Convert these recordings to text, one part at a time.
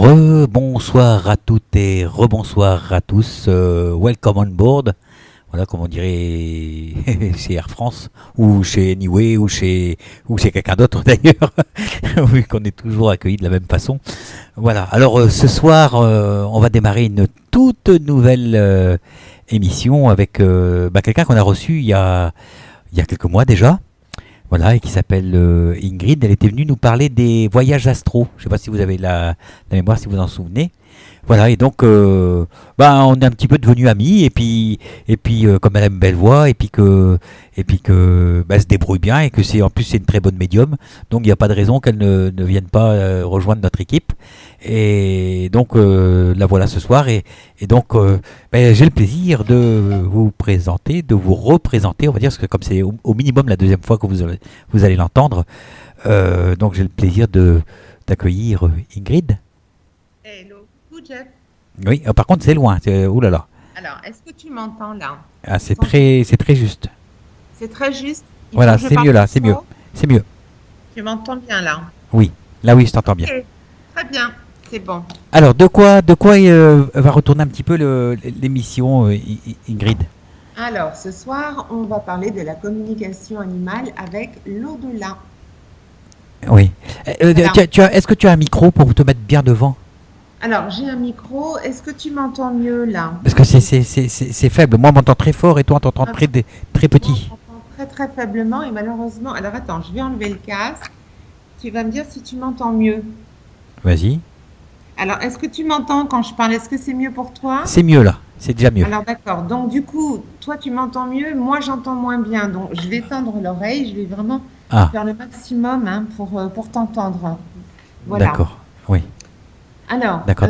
Rebonsoir à toutes et rebonsoir à tous. Welcome on board. Voilà, comme on dirait chez Air France ou chez Anyway ou chez quelqu'un d'autre d'ailleurs, vu qu'on est toujours accueillis de la même façon. Voilà. Alors ce soir, on va démarrer une toute nouvelle émission avec quelqu'un qu'on a reçu il y a quelques mois déjà. Voilà, et qui s'appelle Ingrid. Elle était venue nous parler des voyages astro. Je ne sais pas si vous avez la mémoire, si vous en souvenez. Voilà, et donc, on est un petit peu devenus amis, et puis, comme elle a une belle voix, et puis que, elle se débrouille bien, et que en plus c'est une très bonne médium, donc il n'y a pas de raison qu'elle ne vienne pas rejoindre notre équipe. Et donc, la voilà ce soir, et donc, j'ai le plaisir de vous présenter, de vous représenter, on va dire, parce que comme c'est au minimum la deuxième fois que vous allez l'entendre, donc j'ai le plaisir d'accueillir Ingrid. Hello, Jeff. Oui, par contre c'est loin. Ouh là là. Alors, est-ce que tu m'entends là? Ah, c'est très juste. C'est très juste. Voilà, c'est mieux là, c'est mieux. C'est mieux. Tu m'entends bien là? Oui, là oui, je t'entends bien. Okay. Très bien, c'est bon. Alors, de quoi va retourner un petit peu l'émission, Ingrid? Alors, ce soir, on va parler de la communication animale avec l'au-delà. Oui. Est-ce que tu as un micro pour te mettre bien devant? Alors, j'ai un micro. Est-ce que tu m'entends mieux là? Parce que c'est faible. Moi, on m'entend très fort et toi, on t'entend très petit. On m'entend très très faiblement et malheureusement. Alors, attends, je vais enlever le casque. Tu vas me dire si tu m'entends mieux. Vas-y. Alors, est-ce que tu m'entends quand je parle? Est-ce que c'est mieux pour toi? C'est mieux là. C'est déjà mieux. Alors, d'accord. Donc, du coup, toi, tu m'entends mieux. Moi, j'entends moins bien. Donc, je vais tendre l'oreille. Je vais vraiment faire le maximum pour t'entendre. Voilà. D'accord. Oui. Alors, d'accord.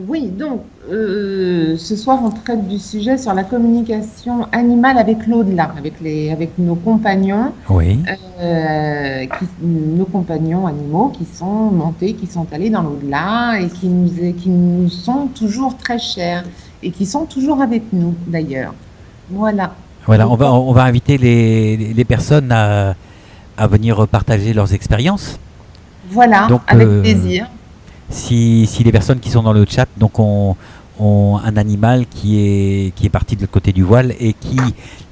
oui, donc, ce soir, on traite du sujet sur la communication animale avec l'au-delà, avec nos compagnons, oui. Nos compagnons animaux qui sont montés, qui sont allés dans l'au-delà et qui nous sont toujours très chers et qui sont toujours avec nous, d'ailleurs. Voilà. Voilà, donc, on va inviter les personnes à venir partager leurs expériences. Voilà, donc, avec plaisir. Si les personnes qui sont dans le chat donc ont un animal qui est parti de l'autre côté du voile et qui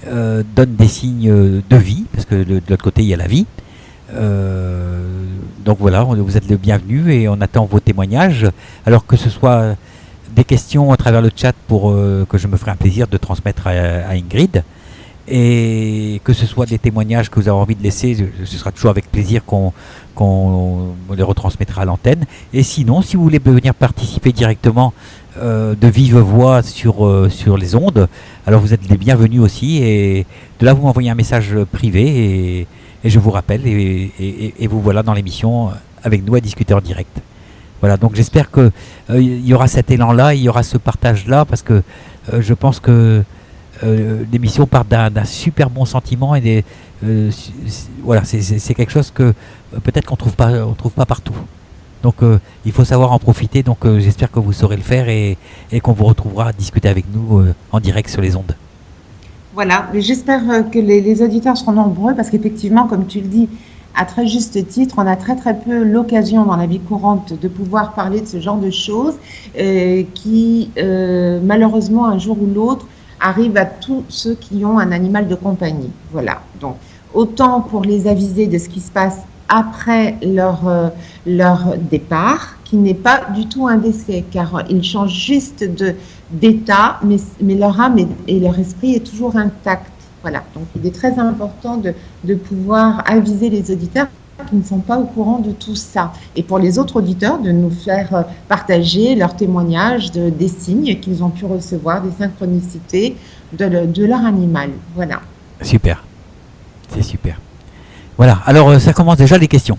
donne des signes de vie, parce que de l'autre côté il y a la vie, donc voilà, vous êtes le bienvenu et on attend vos témoignages, alors que ce soit des questions à travers le chat pour que je me ferai un plaisir de transmettre à Ingrid, et que ce soit des témoignages que vous avez envie de laisser, ce sera toujours avec plaisir qu'on les retransmettra à l'antenne. Et sinon, si vous voulez venir participer directement de vive voix sur les ondes, alors vous êtes les bienvenus aussi. Et de là, vous m'envoyez un message privé et je vous rappelle. Et vous voilà dans l'émission avec nous à discuter en direct. Voilà, donc j'espère qu'il y aura cet élan-là, il y aura ce partage-là, parce que je pense que l'émission part d'un super bon sentiment et voilà, c'est quelque chose que peut-être qu'on trouve pas partout. Donc il faut savoir en profiter. Donc j'espère que vous saurez le faire et qu'on vous retrouvera à discuter avec nous en direct sur les ondes. Voilà, j'espère que les auditeurs seront nombreux parce qu'effectivement, comme tu le dis, à très juste titre, on a très très peu l'occasion dans la vie courante de pouvoir parler de ce genre de choses qui malheureusement un jour ou l'autre arrive à tous ceux qui ont un animal de compagnie. Voilà, donc autant pour les aviser de ce qui se passe après leur départ, qui n'est pas du tout un décès, car ils changent juste d'état, mais leur âme et leur esprit est toujours intact. Voilà, donc il est très important de pouvoir aviser les auditeurs qui ne sont pas au courant de tout ça. Et pour les autres auditeurs, de nous faire partager leurs témoignages des signes qu'ils ont pu recevoir, des synchronicités de leur animal. Voilà. Super. C'est super. Voilà, alors ça commence déjà les questions.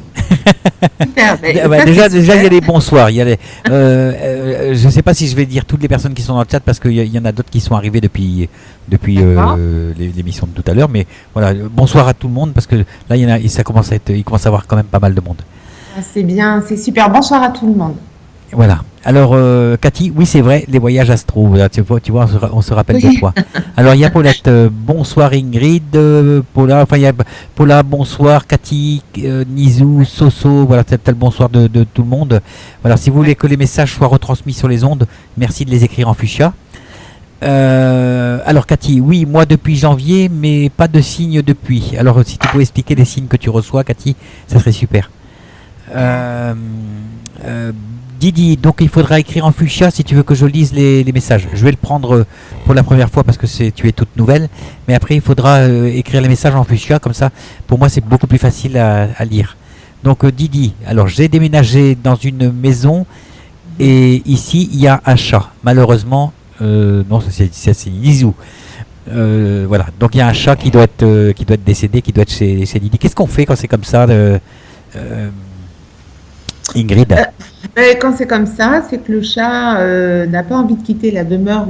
Super, déjà il y a les bonsoirs. Je ne sais pas si je vais dire toutes les personnes qui sont dans le chat parce qu'il y en a d'autres qui sont arrivées depuis l'émission de tout à l'heure. Mais voilà, bonsoir à tout le monde parce que là il commence à avoir quand même pas mal de monde. C'est bien, c'est super. Bonsoir à tout le monde. Voilà. Alors, Cathy, oui, c'est vrai, les voyages astro. Voilà, tu vois, on se rappelle de toi. Alors, il y a Paulette, bonsoir Ingrid, Paula, enfin, il y a Paula, bonsoir, Cathy, Nizou, Soso, voilà, t'as le bonsoir de tout le monde. Voilà, si vous voulez que les messages soient retransmis sur les ondes, merci de les écrire en fuchsia. Alors, Cathy, oui, moi depuis janvier, mais pas de signes depuis. Alors, si tu pouvais expliquer les signes que tu reçois, Cathy, ça serait super. Euh, euh, Didi, donc il faudra écrire en fuchsia si tu veux que je lise les messages. Je vais le prendre pour la première fois parce que tu es toute nouvelle, mais après il faudra écrire les messages en fuchsia, comme ça pour moi c'est beaucoup plus facile à lire. Donc Didi, alors j'ai déménagé dans une maison et ici il y a un chat. Malheureusement, non, c'est Nizou. Voilà, donc il y a un chat qui doit être décédé, qui doit être chez Didi. Qu'est-ce qu'on fait quand c'est comme ça, Ingrid? Quand c'est comme ça, c'est que le chat n'a pas envie de quitter la demeure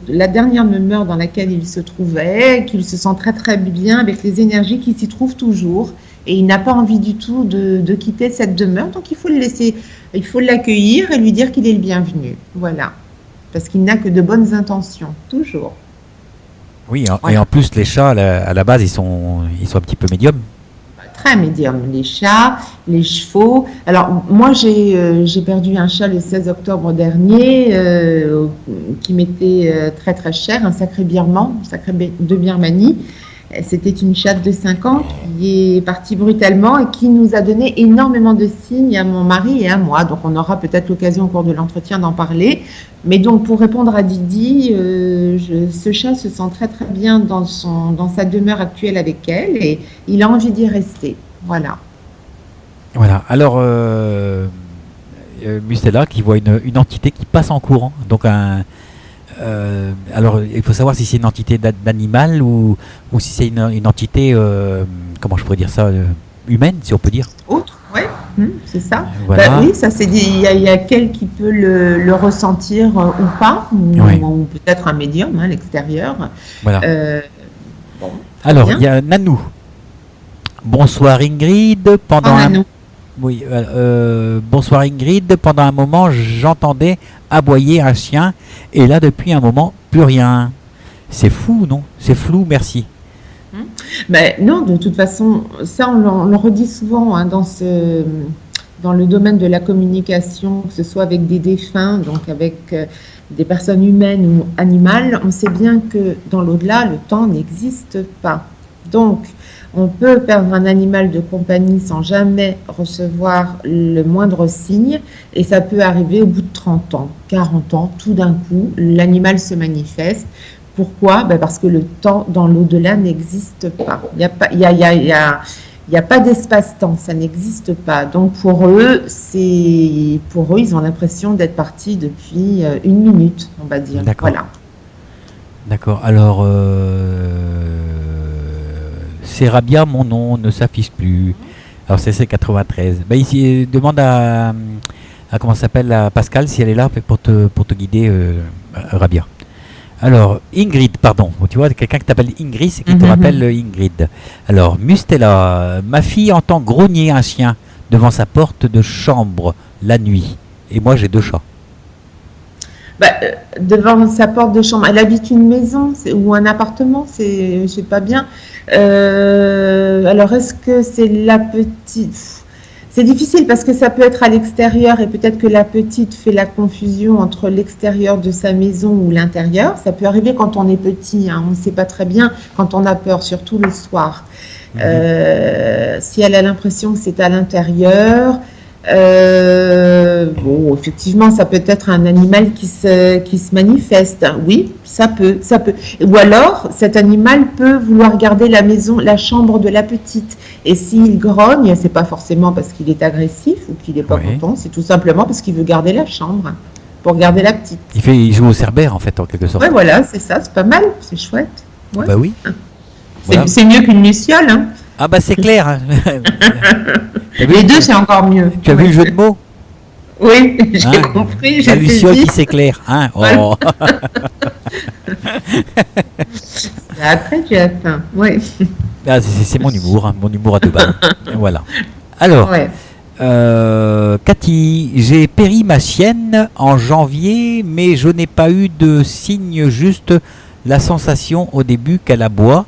la dernière demeure dans laquelle il se trouvait, qu'il se sent très très bien avec les énergies qui s'y trouvent toujours, et il n'a pas envie du tout de quitter cette demeure, donc il faut le laisser, il faut l'accueillir et lui dire qu'il est le bienvenu, voilà, parce qu'il n'a que de bonnes intentions, toujours. Oui, et Voilà. en plus les chats à la base ils sont un petit peu médiums. Très médium, les chats, les chevaux. Alors, moi, j'ai perdu un chat le 16 octobre dernier qui m'était très très cher, un sacré birman, un sacré de Birmanie. C'était une chatte de 5 ans qui est partie brutalement et qui nous a donné énormément de signes à mon mari et à moi. Donc, on aura peut-être l'occasion au cours de l'entretien d'en parler. Mais donc, pour répondre à Didi, ce chat se sent très très bien dans sa demeure actuelle avec elle et il a envie d'y rester. Voilà. Voilà. Alors Mustela qui voit une entité qui passe en courant. Donc alors il faut savoir si c'est une entité d'animal ou si c'est une entité comment je pourrais dire ça, humaine, si on peut dire. Autre, ouais, c'est ça. Voilà. Bah oui, ça c'est il y a quel qui peut le ressentir ou pas, Ouais. ou peut-être un médium, à l'extérieur. Voilà. Bon, Alors bien. il y a Nanou. Bonsoir Ingrid. Pendant un Nanou. Oui, bonsoir Ingrid. Pendant un moment, j'entendais aboyer un chien, et là, depuis un moment, plus rien. C'est fou, non? C'est flou, merci. Mais non, de toute façon, ça on le redit souvent hein, dans le domaine de la communication, que ce soit avec des défunts, donc avec des personnes humaines ou animales, on sait bien que dans l'au-delà, le temps n'existe pas. Donc, on peut perdre un animal de compagnie sans jamais recevoir le moindre signe, et ça peut arriver au bout de 30 ans, 40 ans, tout d'un coup, l'animal se manifeste. Pourquoi? Ben parce que le temps dans l'au-delà n'existe pas. Il n'y a pas d'espace-temps, ça n'existe pas. Donc pour eux, ils ont l'impression d'être partis depuis une minute, on va dire. D'accord. Voilà. D'accord. Alors, c'est Rabia, mon nom ne s'affiche plus. Alors, c'est 93. Ben, ici, demande à comment ça s'appelle, à Pascal, si elle est là pour te guider, Rabia. Alors, Ingrid, pardon. Tu vois, quelqu'un qui t'appelle Ingrid, c'est qui te rappelle Ingrid. Alors, Mustela, ma fille entend grogner un chien devant sa porte de chambre la nuit. Et moi, j'ai 2 chats. Bah, devant sa porte de chambre, elle habite une maison ou un appartement, c'est pas bien. Alors, est-ce que c'est la petite? C'est difficile parce que ça peut être à l'extérieur et peut-être que la petite fait la confusion entre l'extérieur de sa maison ou l'intérieur. Ça peut arriver quand on est petit, hein, on ne sait pas très bien, quand on a peur, surtout le soir. Si elle a l'impression que c'est à l'intérieur, bon, effectivement, ça peut être un animal qui se manifeste. Oui, ça peut. Ou alors, cet animal peut vouloir garder la maison, la chambre de la petite. Et s'il grogne, c'est pas forcément parce qu'il est agressif ou qu'il n'est pas content, c'est tout simplement parce qu'il veut garder la chambre, pour garder la petite. Il joue au cerbère, en fait, en quelque sorte. Ouais, voilà, c'est ça, c'est pas mal, c'est chouette. Ouais. Bah oui. C'est mieux qu'une luciole, hein. Ah bah c'est clair. Hein. Les deux, c'est encore mieux. Tu as vu le jeu de mots? Oui, j'ai compris. La luciole qui s'éclaire. Hein, oh. Après, tu as faim. Oui. Ah, c'est mon humour, hein, mon humour à 2 balles. Voilà. Alors, ouais. Cathy, j'ai péri ma chienne en janvier, mais je n'ai pas eu de signe, juste la sensation au début qu'elle aboie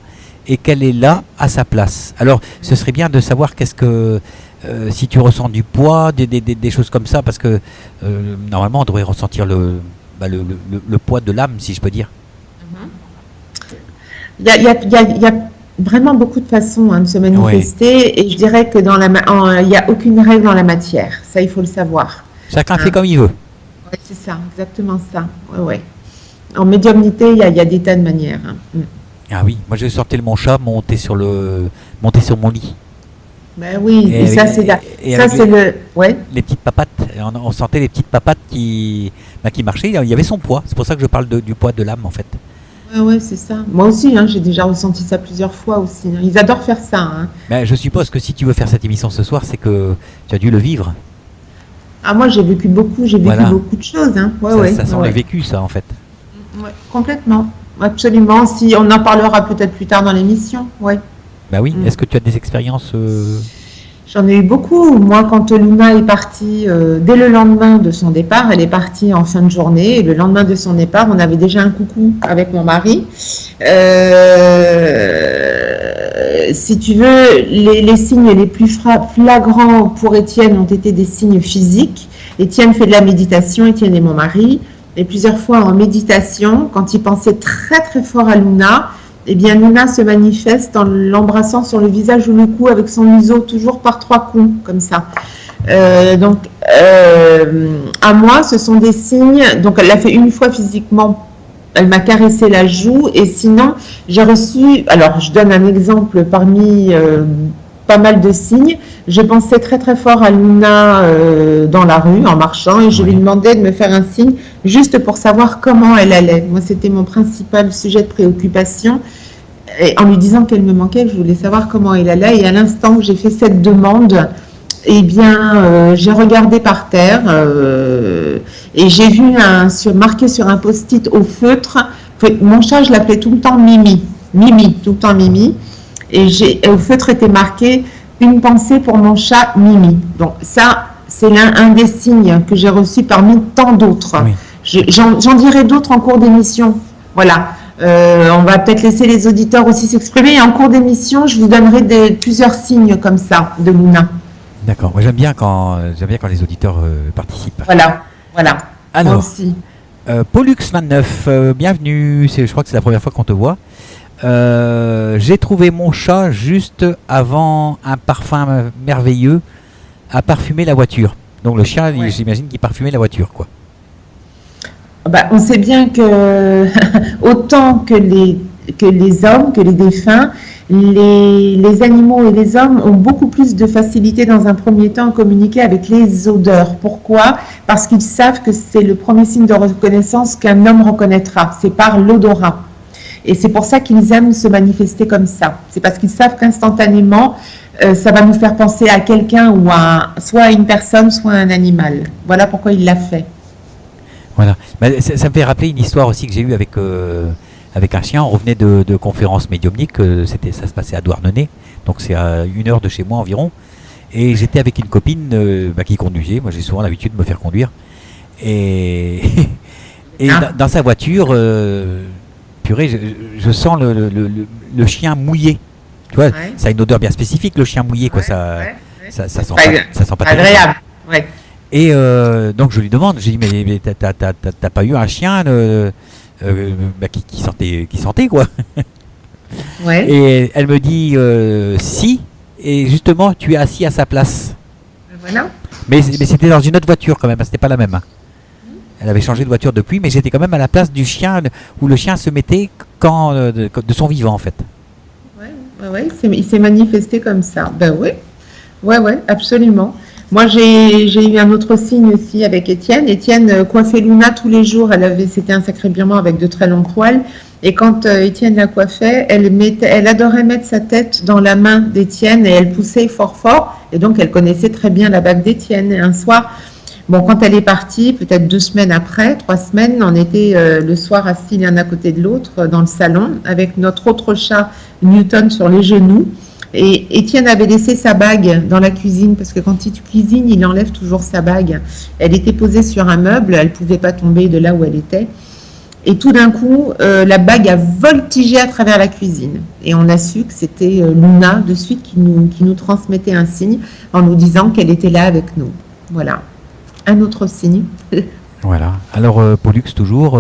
et qu'elle est là à sa place. Alors, ce serait bien de savoir qu'est-ce que si tu ressens du poids, des choses comme ça, parce que normalement on devrait ressentir le poids de l'âme, si je peux dire. Il y a vraiment beaucoup de façons de se manifester, et je dirais que il n'y a aucune règle dans la matière. Ça, il faut le savoir. Chacun fait comme il veut. Ouais, c'est ça, exactement ça. Ouais, ouais. En médiumnité, il y a des tas de manières. Ah oui, moi je sortais mon chat, monter sur mon lit. Ben oui, et ça c'est ouais. Les petites papates, on sentait les petites papates qui marchaient. Il y avait son poids. C'est pour ça que je parle du poids de l'âme en fait. Ouais, c'est ça. Moi aussi, j'ai déjà ressenti ça plusieurs fois aussi. Ils adorent faire ça. Mais je suppose que si tu veux faire cette émission ce soir, c'est que tu as dû le vivre. Ah, moi j'ai vécu beaucoup de choses. Ça sent le vécu, ça en fait. Ouais, complètement, absolument. Si on en parlera peut-être plus tard dans l'émission, ouais. Bah oui. Est-ce que tu as des expériences J'en ai eu beaucoup. Moi, quand Luna est partie, dès le lendemain de son départ, elle est partie en fin de journée. Et le lendemain de son départ, on avait déjà un coucou avec mon mari. Si tu veux, les signes les plus flagrants pour Étienne ont été des signes physiques. Étienne fait de la méditation, Étienne est mon mari. Et plusieurs fois en méditation, quand il pensait très très fort à Luna, eh bien Luna se manifeste en l'embrassant sur le visage ou le cou avec son museau, toujours par 3 coups, comme ça. Donc, à moi, ce sont des signes. Donc, elle l'a fait une fois physiquement. Elle m'a caressé la joue. Et sinon, j'ai reçu. Alors, je donne un exemple parmi pas mal de signes. Je pensais très très fort à Luna dans la rue, en marchant, et je lui demandais de me faire un signe juste pour savoir comment elle allait. Moi, c'était mon principal sujet de préoccupation. Et en lui disant qu'elle me manquait, je voulais savoir comment elle allait. Et à l'instant où j'ai fait cette demande, eh bien, j'ai regardé par terre et j'ai vu marqué sur un post-it au feutre. Mon chat, je l'appelais tout le temps Mimi. Mimi, tout le temps Mimi. Et au feutre était marqué une pensée pour mon chat Mimi. Donc ça, c'est un des signes que j'ai reçus parmi tant d'autres. Oui. J'en dirai d'autres en cours d'émission. Voilà. On va peut-être laisser les auditeurs aussi s'exprimer. Et en cours d'émission, je vous donnerai plusieurs signes comme ça de Luna. D'accord. Moi, j'aime bien quand les auditeurs participent. Voilà. Alors, moi aussi. Pollux29, bienvenue. Je crois que c'est la première fois qu'on te voit. J'ai trouvé mon chat juste avant un parfum merveilleux à parfumer la voiture. Donc le chien, j'imagine qu'il parfumait la voiture, quoi. On sait bien que autant que les hommes, que les défunts, les animaux et les hommes ont beaucoup plus de facilité dans un premier temps à communiquer avec les odeurs. Pourquoi ? Parce qu'ils savent que c'est le premier signe de reconnaissance qu'un homme reconnaîtra. C'est par l'odorat. Et c'est pour ça qu'ils aiment se manifester comme ça. C'est parce qu'ils savent qu'instantanément, ça va nous faire penser à quelqu'un ou soit à une personne, soit à un animal. Voilà pourquoi il l'a fait. Voilà. Ça me fait rappeler une histoire aussi que j'ai eue avec un chien. On revenait de conférences médiumniques. Ça se passait à Douarnenez. Donc c'est à 1 heure de chez moi environ. Et j'étais avec une copine qui conduisait. Moi j'ai souvent l'habitude de me faire conduire. Et dans sa voiture... purée, je sens le chien mouillé. Tu vois, ça a une odeur bien spécifique, le chien mouillé, quoi. Ça sent pas agréable. Ouais. Et donc je lui demande, j'ai dit mais t'as pas eu un chien qui sentait quoi. Ouais. Et elle me dit si, et justement tu es assis à sa place. Voilà. Mais c'était dans une autre voiture quand même, c'était pas la même. Elle avait changé de voiture depuis, mais j'étais quand même à la place du chien, où le chien se mettait de son vivant, en fait. Ouais, il s'est manifesté comme ça. Oui. Ouais, absolument. Moi, j'ai eu un autre signe aussi avec Étienne. Étienne coiffait Luna tous les jours. C'était un sacré birman avec de très longs poils. Et quand Étienne la coiffait, elle adorait mettre sa tête dans la main d'Étienne et elle poussait fort, fort. Et donc, elle connaissait très bien la bague d'Étienne. Et un soir... quand elle est partie, peut-être 2 semaines après, 3 semaines, on était le soir assis l'un à côté de l'autre dans le salon avec notre autre chat Newton sur les genoux. Et Étienne avait laissé sa bague dans la cuisine, parce que quand il cuisine, il enlève toujours sa bague. Elle était posée sur un meuble, elle ne pouvait pas tomber de là où elle était. Et tout d'un coup, la bague a voltigé à travers la cuisine. Et on a su que c'était Luna de suite qui nous transmettait un signe en nous disant qu'elle était là avec nous. Voilà. Un autre signe. Voilà. Alors, Pollux, toujours.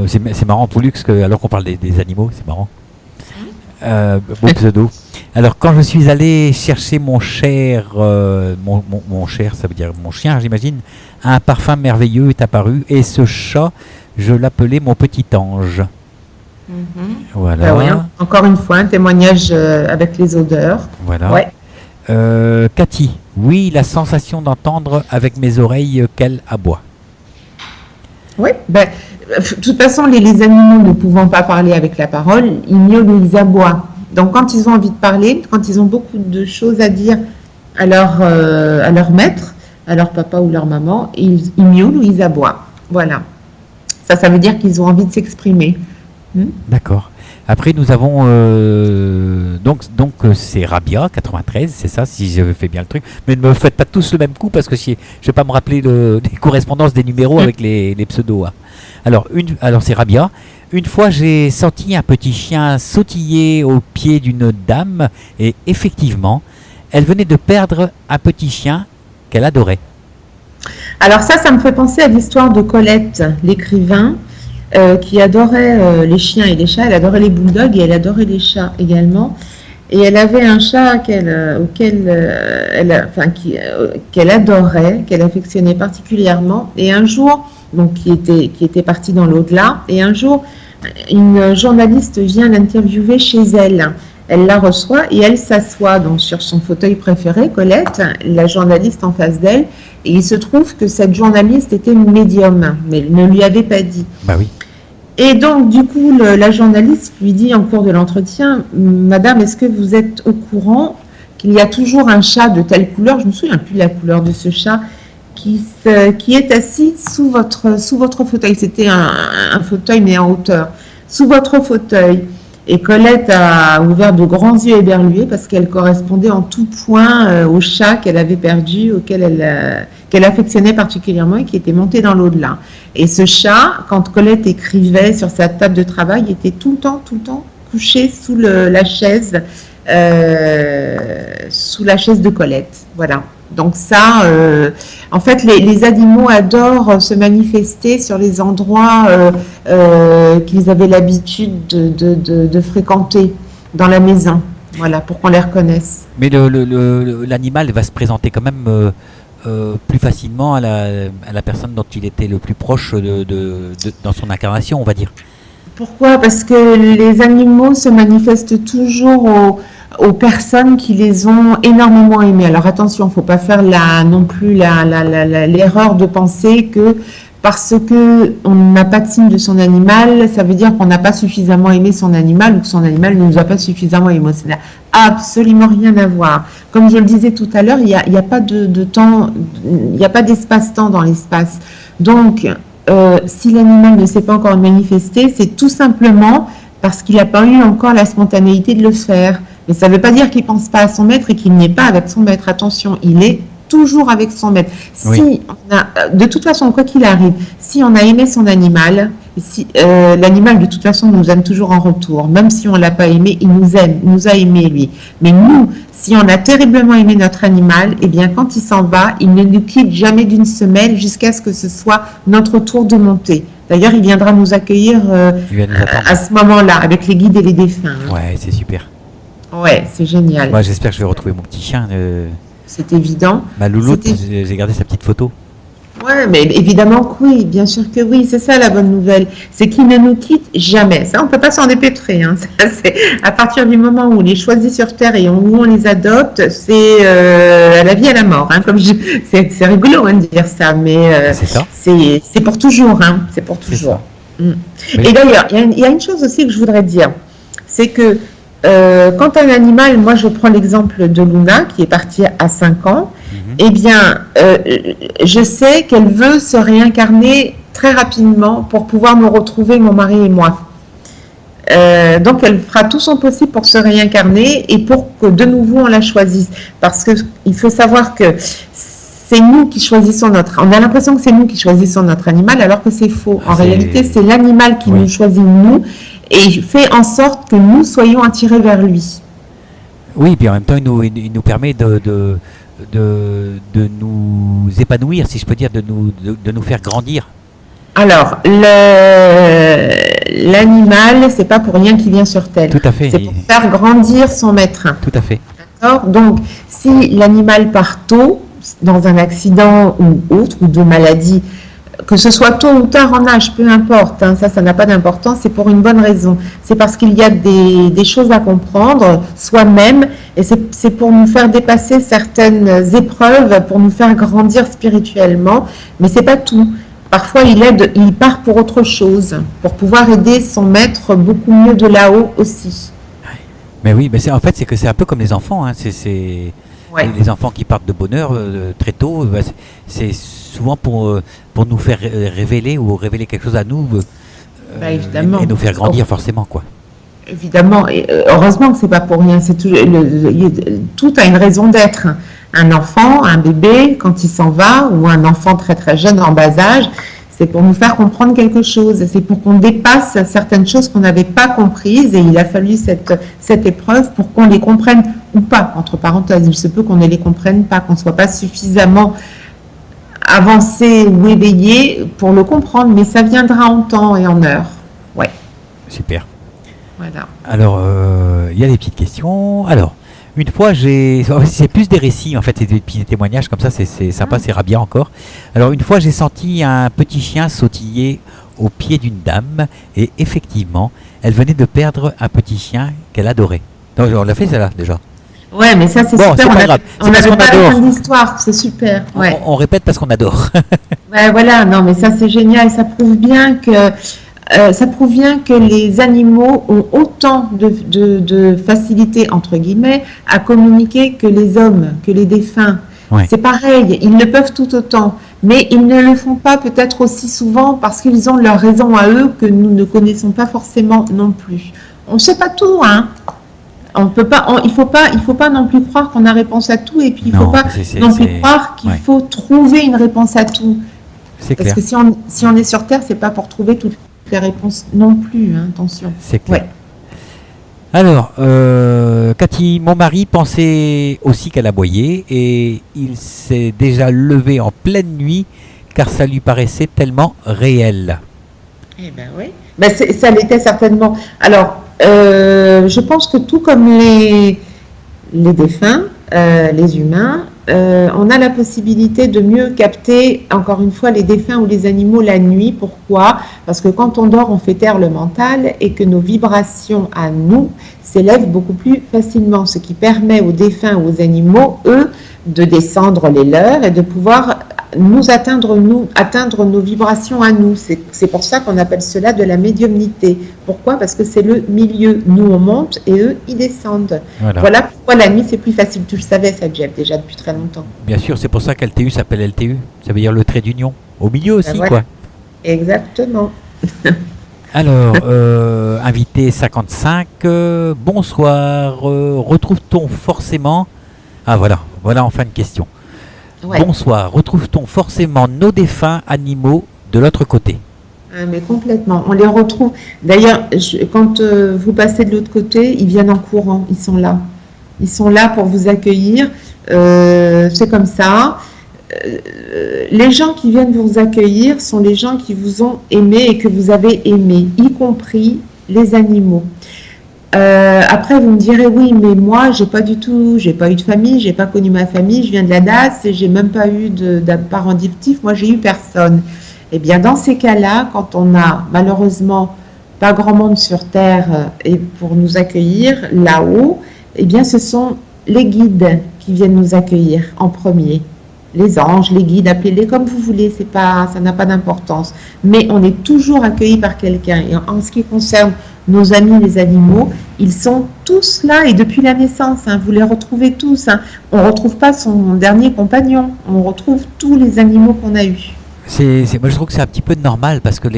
C'est marrant, Pollux, alors qu'on parle des animaux, c'est marrant. Beau pseudo. Alors, quand je suis allé chercher mon cher, mon cher, ça veut dire mon chien, j'imagine, un parfum merveilleux est apparu. Et ce chat, je l'appelais mon petit ange. Voilà. Ben oui, encore une fois, un témoignage avec les odeurs. Voilà. Ouais. Cathy, oui, la sensation d'entendre avec mes oreilles qu'elle aboie. Oui, ben, de toute façon, les animaux ne pouvant pas parler avec la parole, ils miaulent ou ils aboient. Donc, quand ils ont envie de parler, quand ils ont beaucoup de choses à dire à leur maître, à leur papa ou leur maman, ils miaulent ou ils aboient. Voilà. Ça veut dire qu'ils ont envie de s'exprimer. D'accord. Après, nous avons donc c'est Rabia 93, c'est ça, si je fais bien le truc. Mais ne me faites pas tous le même coup parce que si je vais pas me rappeler des correspondances des numéros avec les pseudos. Hein. Alors c'est Rabia. Une fois, j'ai senti un petit chien sautiller au pied d'une dame et effectivement, elle venait de perdre un petit chien qu'elle adorait. Alors ça me fait penser à l'histoire de Colette, l'écrivain, qui adorait les chiens et les chats. Elle adorait les bulldogs et elle adorait les chats également. Et elle avait un chat qu'elle adorait, qu'elle affectionnait particulièrement. Et un jour, donc qui était partie dans l'au-delà, et un jour, une journaliste vient l'interviewer chez elle. Elle la reçoit et elle s'assoit donc sur son fauteuil préféré, Colette, la journaliste en face d'elle. Et il se trouve que cette journaliste était médium, mais elle ne lui avait pas dit. Bah oui. Et donc, du coup, la journaliste lui dit en cours de l'entretien, « Madame, est-ce que vous êtes au courant qu'il y a toujours un chat de telle couleur ?» Je ne me souviens plus de la couleur de ce chat qui est assis sous votre fauteuil. C'était un fauteuil, mais en hauteur. Sous votre fauteuil. Et Colette a ouvert de grands yeux éberlués parce qu'elle correspondait en tout point au chat qu'elle avait perdu, qu'elle affectionnait particulièrement et qui était monté dans l'au-delà. Et ce chat, quand Colette écrivait sur sa table de travail, était tout le temps couché sous la chaise de Colette. Voilà. Donc ça, en fait, les animaux adorent se manifester sur les endroits qu'ils avaient l'habitude de fréquenter dans la maison, voilà, pour qu'on les reconnaisse. Mais l'animal va se présenter quand même plus facilement à la personne dont il était le plus proche dans son incarnation, on va dire. Pourquoi ? Parce que les animaux se manifestent toujours aux personnes qui les ont énormément aimés. Alors attention, il ne faut pas faire non plus l'erreur de penser que parce qu'on n'a pas de signe de son animal, ça veut dire qu'on n'a pas suffisamment aimé son animal ou que son animal ne nous a pas suffisamment aimé. Ça n'a absolument rien à voir. Comme je le disais tout à l'heure, il n'y a pas de temps, il n'y a pas d'espace-temps dans l'espace. Donc, si l'animal ne s'est pas encore manifesté, c'est tout simplement parce qu'il n'a pas eu encore la spontanéité de le faire. Mais ça ne veut pas dire qu'il ne pense pas à son maître et qu'il n'est pas avec son maître. Attention, il est toujours avec son maître. Oui. De toute façon, quoi qu'il arrive, si on a aimé son animal, l'animal de toute façon nous aime toujours en retour. Même si on ne l'a pas aimé, il nous aime, il nous a aimé lui. Mais nous, si on a terriblement aimé notre animal, eh bien quand il s'en va, il ne nous quitte jamais d'une semelle jusqu'à ce que ce soit notre tour de monter. D'ailleurs, il viendra nous accueillir à ce moment-là, avec les guides et les défunts. Ouais, c'est super. Ouais, c'est génial. Moi, j'espère que je vais retrouver mon petit chien. C'est évident. Ma louloute, j'ai gardé sa petite photo. Ouais, mais évidemment que oui, bien sûr que oui. C'est ça la bonne nouvelle. C'est qu'il ne nous quitte jamais. Ça, on ne peut pas s'en dépêtrer. Hein. Ça, c'est à partir du moment où on les choisit sur Terre et où on les adopte, c'est à la vie à la mort. Hein. C'est rigolo de dire ça, mais c'est pour toujours. Hein. C'est pour toujours. Et d'ailleurs, il y a une chose aussi que je voudrais dire. C'est que quand un animal, moi je prends l'exemple de Luna qui est partie à 5 ans, eh bien je sais qu'elle veut se réincarner très rapidement pour pouvoir nous retrouver, mon mari et moi. Donc elle fera tout son possible pour se réincarner et pour que de nouveau on la choisisse. Parce qu'il faut savoir que c'est nous qui choisissons on a l'impression que c'est nous qui choisissons notre animal alors que c'est faux. En réalité, c'est l'animal qui nous choisit nous et fait en sorte que nous soyons attirés vers lui. Oui, puis en même temps, il nous permet de nous épanouir, si je peux dire, de nous faire grandir. Alors, l'animal, c'est pas pour rien qu'il vient sur Terre. Tout à fait. C'est pour faire grandir son maître. Tout à fait. D'accord. Donc, si l'animal part tôt, dans un accident ou autre, ou de maladie, que ce soit tôt ou tard en âge, peu importe, hein, ça n'a pas d'importance, c'est pour une bonne raison. C'est parce qu'il y a des choses à comprendre soi-même, et c'est pour nous faire dépasser certaines épreuves, pour nous faire grandir spirituellement, mais c'est pas tout. Parfois, il part pour autre chose, pour pouvoir aider son maître beaucoup mieux de là-haut aussi. Mais oui, mais c'est un peu comme les enfants, hein, les enfants qui partent de bonne heure très tôt, c'est souvent pour nous faire révéler quelque chose à nous évidemment. Et nous faire grandir forcément, quoi. Évidemment, et heureusement que c'est pas pour rien. Tout a une raison d'être. Un enfant, un bébé, quand il s'en va, ou un enfant très très jeune en bas âge, c'est pour nous faire comprendre quelque chose. C'est pour qu'on dépasse certaines choses qu'on n'avait pas comprises, et il a fallu cette épreuve pour qu'on les comprenne ou pas. Entre parenthèses, il se peut qu'on ne les comprenne pas, qu'on ne soit pas suffisamment avancé ou éveillé pour le comprendre, mais ça viendra en temps et en heure. Ouais. Super. Voilà. Alors, il y a des petites questions. Alors, une fois, c'est plus des récits, en fait, c'est des petits témoignages comme ça, c'est sympa, c'est rabia encore. Alors, une fois, j'ai senti un petit chien sautiller au pied d'une dame, et effectivement, elle venait de perdre un petit chien qu'elle adorait. Donc, on l'a fait, celle-là, déjà. Ouais, mais ça, c'est super. C'est pas grave. On n'avait pas la fin de l'histoire, c'est super. Ouais. On répète parce qu'on adore. Ouais, voilà, non, mais ça, c'est génial. Ça prouve bien que les animaux ont autant de facilité, entre guillemets, à communiquer que les hommes, que les défunts. Ouais. C'est pareil, ils le peuvent tout autant, mais ils ne le font pas peut-être aussi souvent parce qu'ils ont leur raison à eux que nous ne connaissons pas forcément non plus. On ne sait pas tout, hein. Il faut pas non plus croire qu'on a réponse à tout, et puis il ne faut pas non plus croire qu'il faut trouver une réponse à tout. C'est parce clair. que si on est sur Terre, c'est pas pour trouver toutes les réponses non plus, hein, attention. C'est clair. Ouais. Alors, Cathy, mon mari pensait aussi qu'elle aboyait, et il s'est déjà levé en pleine nuit car ça lui paraissait tellement réel. Eh ben oui, ben ça l'était certainement. Alors, je pense que tout comme les défunts, les humains, on a la possibilité de mieux capter, encore une fois, les défunts ou les animaux la nuit. Pourquoi ? Parce que quand on dort, on fait taire le mental, et que nos vibrations à nous s'élèvent beaucoup plus facilement, ce qui permet aux défunts ou aux animaux, eux, de descendre les leurs et de pouvoir atteindre nos vibrations à nous. C'est pour ça qu'on appelle cela de la médiumnité. Pourquoi ? Parce que c'est le milieu. Nous, on monte et eux, ils descendent. Voilà pourquoi la nuit, c'est plus facile. Tu le savais, ça, Jeff, déjà depuis très longtemps. Bien sûr, c'est pour ça qu'LTU s'appelle LTU. Ça veut dire le trait d'union. Au milieu aussi, voilà. Quoi. Exactement. Alors, invité 55, bonsoir. Retrouve-t-on forcément... Ah, voilà enfin une question. Ouais. Bonsoir, retrouve-t-on forcément nos défunts animaux de l'autre côté ? Mais complètement, on les retrouve. D'ailleurs, quand vous passez de l'autre côté, ils viennent en courant, ils sont là. Ils sont là pour vous accueillir, c'est comme ça. Les gens qui viennent vous accueillir sont les gens qui vous ont aimé et que vous avez aimé, y compris les animaux. Après, vous me direz, oui, mais moi, j'ai pas eu de famille, j'ai pas connu ma famille, je viens de la DAS et j'ai même pas eu de parents adoptifs, moi, j'ai eu personne. Eh bien, dans ces cas-là, quand on a malheureusement pas grand monde sur Terre et pour nous accueillir là-haut, eh bien, ce sont les guides qui viennent nous accueillir en premier. Les anges, les guides, appelez-les comme vous voulez, ça n'a pas d'importance. Mais on est toujours accueilli par quelqu'un. Et en ce qui concerne nos amis les animaux, ils sont tous là et depuis la naissance, hein, vous les retrouvez tous. Hein. On ne retrouve pas son dernier compagnon, on retrouve tous les animaux qu'on a eus. Moi je trouve que c'est un petit peu normal parce que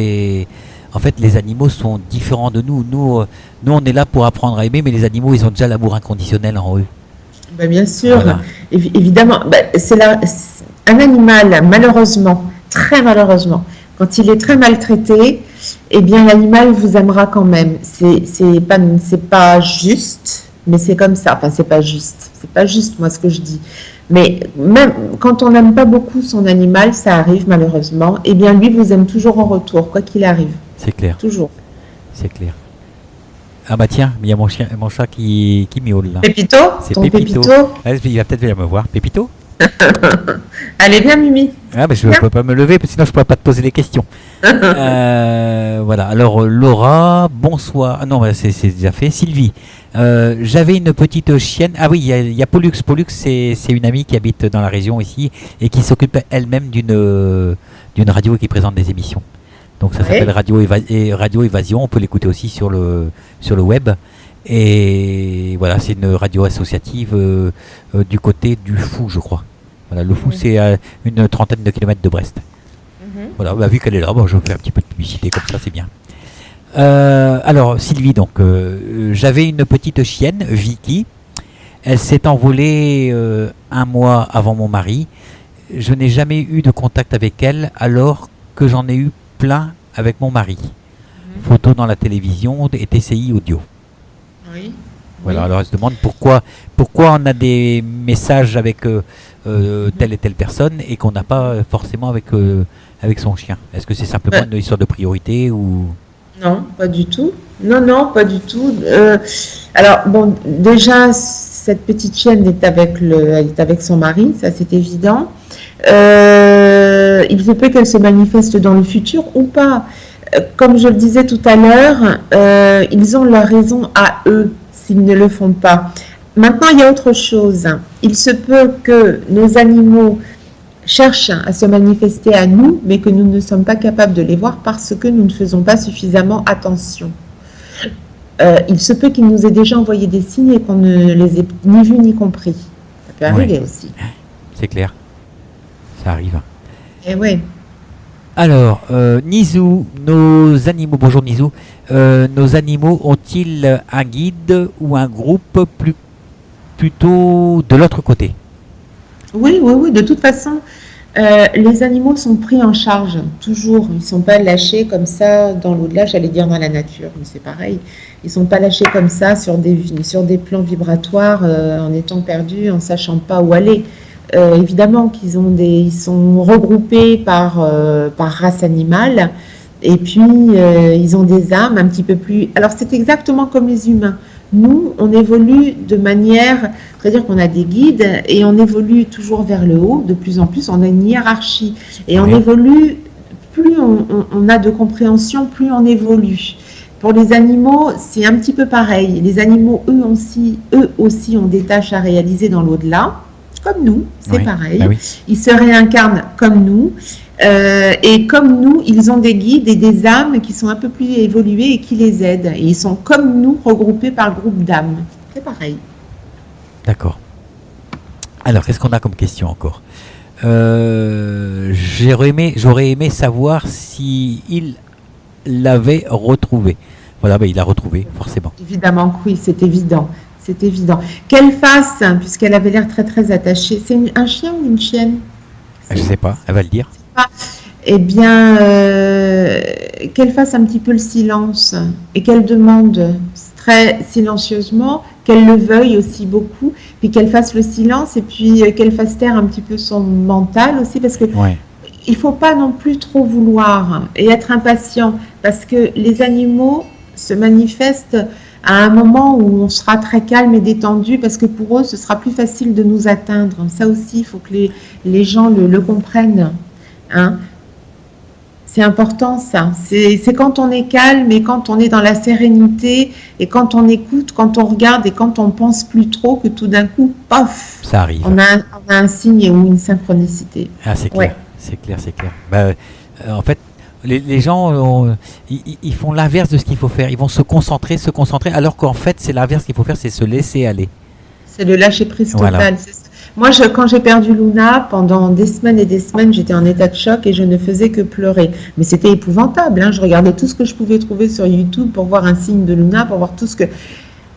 en fait, les animaux sont différents de nous. Nous, on est là pour apprendre à aimer, mais les animaux, ils ont déjà l'amour inconditionnel en eux. Ben, bien sûr, Voilà. évidemment, ben, un animal, malheureusement, très malheureusement, quand il est très maltraité, eh bien l'animal vous aimera quand même. C'est pas juste, mais c'est comme ça. Enfin, c'est pas juste moi ce que je dis. Mais même quand on n'aime pas beaucoup son animal, ça arrive malheureusement, eh bien lui vous aime toujours en retour, quoi qu'il arrive, C'est clair, toujours. c'est clair. Ah bah tiens, il y a mon chat qui miaule là. Pépito, C'est ton Pépito. Pépito. Ah, il va peut-être venir me voir. Pépito? Allez, viens Mimi. Ah mais je ne peux pas me lever, parce que sinon je ne pourrais pas te poser des questions. Voilà, alors Laura, bonsoir. Ah non, bah, c'est déjà fait. Sylvie, j'avais une petite chienne. Ah oui, il y a Pollux. Pollux, c'est une amie qui habite dans la région ici et qui s'occupe elle-même d'une radio et qui présente des émissions. Donc ça Ouais. s'appelle Radio Évasion. On peut l'écouter aussi sur le web. Et voilà, c'est une radio associative du côté du Fou, je crois. Voilà, le Fou, Ouais. c'est à une trentaine de kilomètres de Brest. Mhm. Voilà, bah, vu qu'elle est là, bon, je fais un petit peu de publicité comme ça, c'est bien. Alors, Sylvie, donc, j'avais une petite chienne, Vicky. Elle s'est envolée un mois avant mon mari. Je n'ai jamais eu de contact avec elle, alors que j'en ai eu plein avec mon mari. Photos dans la télévision et TCI audio. Oui. Voilà, Oui. alors elle se demande pourquoi on a des messages avec telle et telle personne et qu'on n'a pas forcément avec son chien. Est-ce que c'est simplement Ouais. une histoire de priorité ou... Non, pas du tout. Non, non, pas du tout. Alors, bon, déjà, cette petite chienne elle est avec son mari, ça c'est évident. Il se peut qu'elle se manifeste dans le futur ou pas. Comme je le disais tout à l'heure, ils ont leur raison à eux s'ils ne le font pas. Maintenant, il y a autre chose. Il se peut que nos animaux cherchent à se manifester à nous, mais que nous ne sommes pas capables de les voir parce que nous ne faisons pas suffisamment attention. Il se peut qu'il nous ait déjà envoyé des signes et qu'on ne les ait ni vus ni compris. Ça peut arriver aussi. C'est clair, ça arrive. Et oui. Alors, Nizou, nos animaux, bonjour Nizou, nos animaux ont-ils un guide ou un groupe plutôt de l'autre côté? Oui, oui, oui. De toute façon, les animaux sont pris en charge, toujours. Ils ne sont pas lâchés comme ça dans l'au-delà, j'allais dire dans la nature, mais c'est pareil. Ils ne sont pas lâchés comme ça sur des plans vibratoires en étant perdus, en ne sachant pas où aller. Évidemment ils sont regroupés par race animale et puis ils ont des âmes un petit peu plus... Alors c'est exactement comme les humains. Nous, on évolue de manière, c'est-à-dire qu'on a des guides et on évolue toujours vers le haut, de plus en plus, on a une hiérarchie et on Oui. évolue, plus on a de compréhension, plus on évolue. Pour les animaux, c'est un petit peu pareil. Les animaux, eux aussi ont des tâches à réaliser dans l'au-delà. Comme nous, c'est Oui, pareil. bah oui. Ils se réincarnent comme nous. Et comme nous, ils ont des guides et des âmes qui sont un peu plus évoluées et qui les aident. Et ils sont comme nous, regroupés par groupe d'âmes. C'est pareil. D'accord. Alors, qu'est-ce qu'on a comme question encore? J'aurais aimé savoir si il l'avait retrouvé. Voilà, il l'a retrouvé, forcément. Évidemment que oui, c'est évident. C'est évident. Qu'elle fasse, puisqu'elle avait l'air très très attachée. C'est un chien ou une chienne? Je sais pas, elle va le dire. Eh bien, qu'elle fasse un petit peu le silence et qu'elle demande très silencieusement, qu'elle le veuille aussi beaucoup, puis qu'elle fasse le silence et puis qu'elle fasse taire un petit peu son mental aussi, parce que Ouais. il faut pas non plus trop vouloir et être impatient, parce que les animaux se manifestent à un moment où on sera très calme et détendu, parce que pour eux, ce sera plus facile de nous atteindre. Ça aussi, il faut que les gens le comprennent. Hein. C'est important ça. C'est quand on est calme et quand on est dans la sérénité et quand on écoute, quand on regarde et quand on pense plus trop que tout d'un coup, paf, Ça arrive. on a un signe ou une synchronicité. Ah, c'est clair, Ouais. c'est clair, c'est clair. En fait, les gens, ils font l'inverse de ce qu'il faut faire. Ils vont se concentrer, alors qu'en fait, c'est l'inverse qu'il faut faire, c'est se laisser aller. C'est le lâcher prise Voilà. total. Moi, quand j'ai perdu Luna, pendant des semaines et des semaines, j'étais en état de choc et je ne faisais que pleurer. Mais c'était épouvantable, hein. Je regardais tout ce que je pouvais trouver sur YouTube pour voir un signe de Luna, pour voir tout ce que...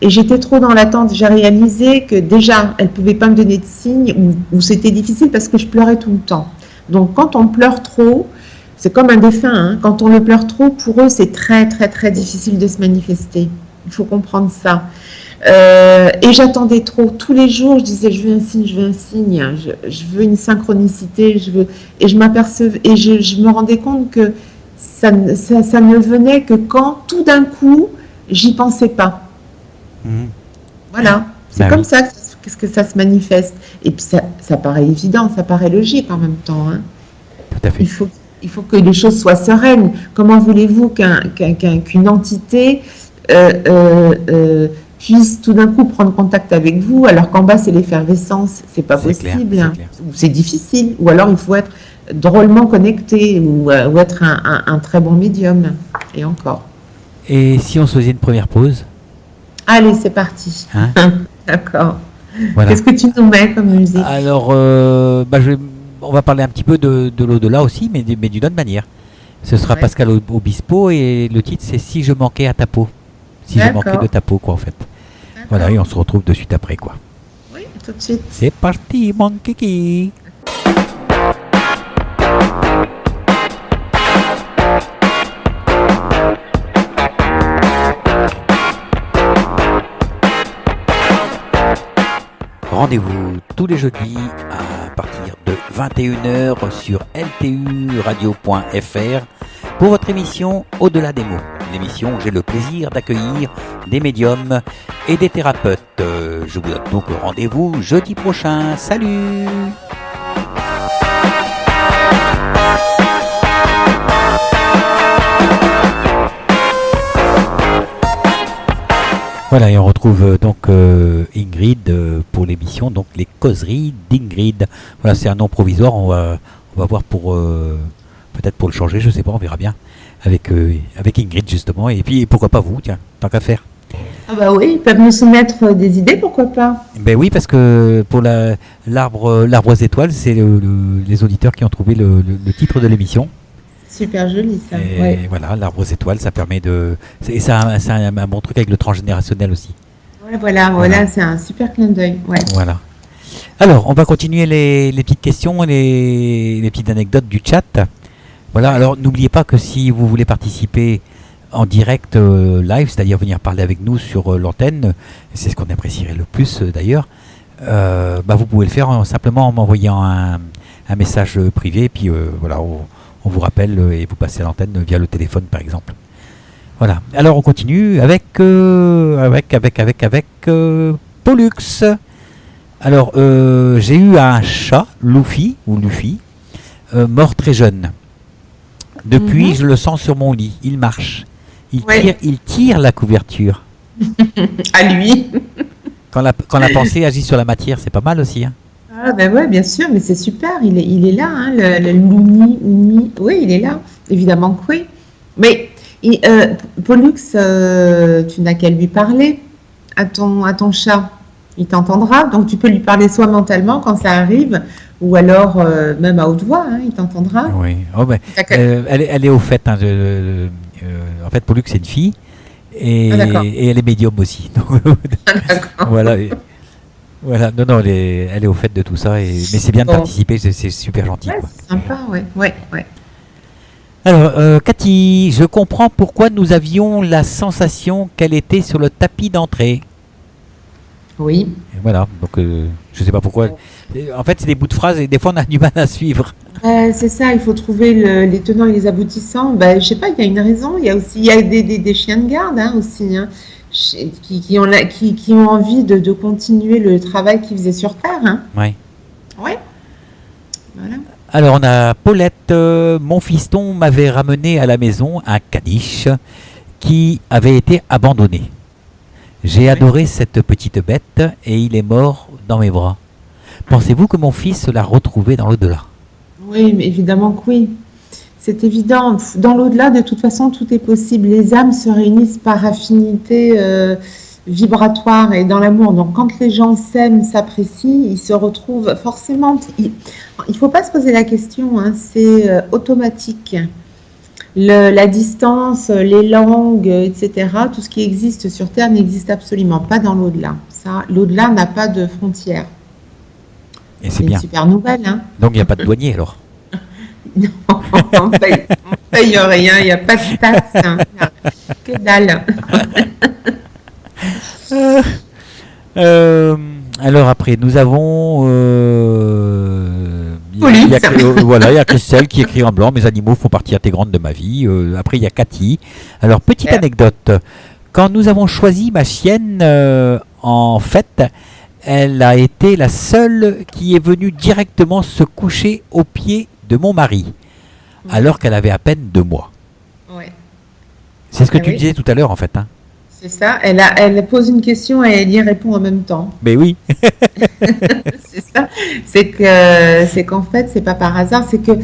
Et j'étais trop dans l'attente. J'ai réalisé que déjà, elle ne pouvait pas me donner de signes ou c'était difficile parce que je pleurais tout le temps. Donc, quand on pleure trop, c'est comme un défunt, hein. Quand on le pleure trop, pour eux, c'est très, très, très difficile de se manifester. Il faut comprendre ça. Et j'attendais trop. Tous les jours, je disais, je veux un signe, je veux un signe, je veux une synchronicité, et je m'apercevais, et je me rendais compte que ça ne venait que quand, tout d'un coup, j'y pensais pas. Voilà, c'est Bah comme oui, ça que ça se manifeste. Et puis ça paraît évident, ça paraît logique en même temps, hein. tout à fait. Il faut que les choses soient sereines. Comment voulez-vous qu'une entité puisse tout d'un coup prendre contact avec vous alors qu'en bas c'est l'effervescence? C'est pas C'est clair, possible, c'est hein. clair. Ou c'est difficile. Ou alors il faut être drôlement connecté ou être un très bon médium. Et encore. Et si on se faisait une première pause, Allez, c'est parti. hein, D'accord. voilà. Qu'est-ce que tu nous mets comme musique? Alors, on va parler un petit peu de l'au-delà aussi, mais d'une autre manière. Ce sera Ouais. Pascal Obispo et le titre c'est Si je manquais à ta peau. Si je manquais de D'accord. ta peau, quoi, en fait. Voilà, et on se retrouve de suite après, quoi. Oui, tout de suite. C'est parti, mon kiki. Rendez-vous tous les jeudis à partir de 21h sur lturadio.fr pour votre émission Au-delà des mots. L'émission où j'ai le plaisir d'accueillir des médiums et des thérapeutes. Je vous donne donc rendez-vous jeudi prochain. Salut! Voilà, et on retrouve donc Ingrid pour l'émission, donc les causeries d'Ingrid. Voilà, c'est un nom provisoire, on va voir pour peut-être pour le changer, je sais pas, on verra bien avec Ingrid justement. Et puis pourquoi pas vous, tiens, tant qu'à faire. Ah bah oui, ils peuvent nous soumettre des idées, pourquoi pas? Ben oui, parce que pour l'arbre aux étoiles, c'est les auditeurs qui ont trouvé le titre de l'émission. Super joli ça. Et Ouais. voilà, l'arbre aux étoiles, ça permet de. Et ça, c'est un bon truc avec le transgénérationnel aussi. Ouais, voilà, c'est un super clin d'œil. Ouais. Voilà. Alors, on va continuer les petites questions, les petites anecdotes du chat. Voilà, alors n'oubliez pas que si vous voulez participer en direct live, c'est-à-dire venir parler avec nous sur l'antenne, c'est ce qu'on apprécierait le plus d'ailleurs, vous pouvez le faire simplement en m'envoyant un message privé, puis voilà, on vous rappelle et vous passez à l'antenne via le téléphone par exemple. Voilà, alors on continue avec Pollux. Alors, j'ai eu un chat, Luffy, mort très jeune. Depuis, je le sens sur mon lit. Il marche. Ouais. Il tire la couverture. À lui. Quand la pensée agit sur la matière, c'est pas mal aussi, hein. Ah ben ouais, bien sûr, mais c'est super, il est là, hein, le Louni. Oui, il est là, évidemment que oui. Mais Pollux, tu n'as qu'à lui parler à ton chat. Il t'entendra, donc tu peux lui parler soit mentalement quand ça arrive, ou alors même à haute voix, hein, il t'entendra. Oui. Oh, ben, T'as qu'à- elle est au fait. Hein, en fait, Pollux, c'est une fille. Ah, d'accord. Et elle est médium aussi. Donc, Ah, d'accord. voilà. Voilà. Non, elle est au fait de tout ça. Mais c'est bien de Bon. participer. C'est super gentil, Ouais, quoi. c'est sympa, ouais. Alors, Cathy, je comprends pourquoi nous avions la sensation qu'elle était sur le tapis d'entrée. Oui. Et voilà, donc je sais pas pourquoi. En fait, c'est des bouts de phrases et des fois on a du mal à suivre. C'est ça, il faut trouver les tenants et les aboutissants. Ben, je sais pas, il y a une raison. Il y a des chiens de garde, hein, aussi, hein, qui ont envie de continuer le travail qu'ils faisaient sur Terre, hein. Ouais. Ouais, voilà. Alors, on a Paulette. Mon fiston m'avait ramené à la maison un caniche qui avait été abandonné. J'ai adoré cette petite bête et il est mort dans mes bras. Pensez-vous que mon fils l'a retrouvé dans l'au-delà? Oui, mais évidemment que oui. C'est évident. Dans l'au-delà, de toute façon, tout est possible. Les âmes se réunissent par affinité vibratoire et dans l'amour. Donc quand les gens s'aiment, s'apprécient, ils se retrouvent forcément. Il faut pas se poser la question, hein, c'est automatique. La distance, les langues, etc., tout ce qui existe sur Terre n'existe absolument pas dans l'au-delà. Ça, l'au-delà n'a pas de frontières. Et c'est une bien. super nouvelle, hein. Donc il n'y a pas de douanier alors. Non, on paye rien, il n'y a pas de taxe, hein. Que dalle. Alors après, nous avons... Police. Voilà, il y a Christelle qui écrit en blanc, mes animaux font partie intégrante de ma vie. Après, il y a Cathy. Alors, petite anecdote. Quand nous avons choisi ma chienne, en fait, elle a été la seule qui est venue directement se coucher aux pieds de mon mari, alors qu'elle avait à peine 2 mois. Ouais. C'est ce que Ah tu oui. disais tout à l'heure, en fait. Hein. C'est ça, elle pose une question et elle y répond en même temps. Mais oui. C'est ça, c'est qu'en fait, c'est pas par hasard, c'est que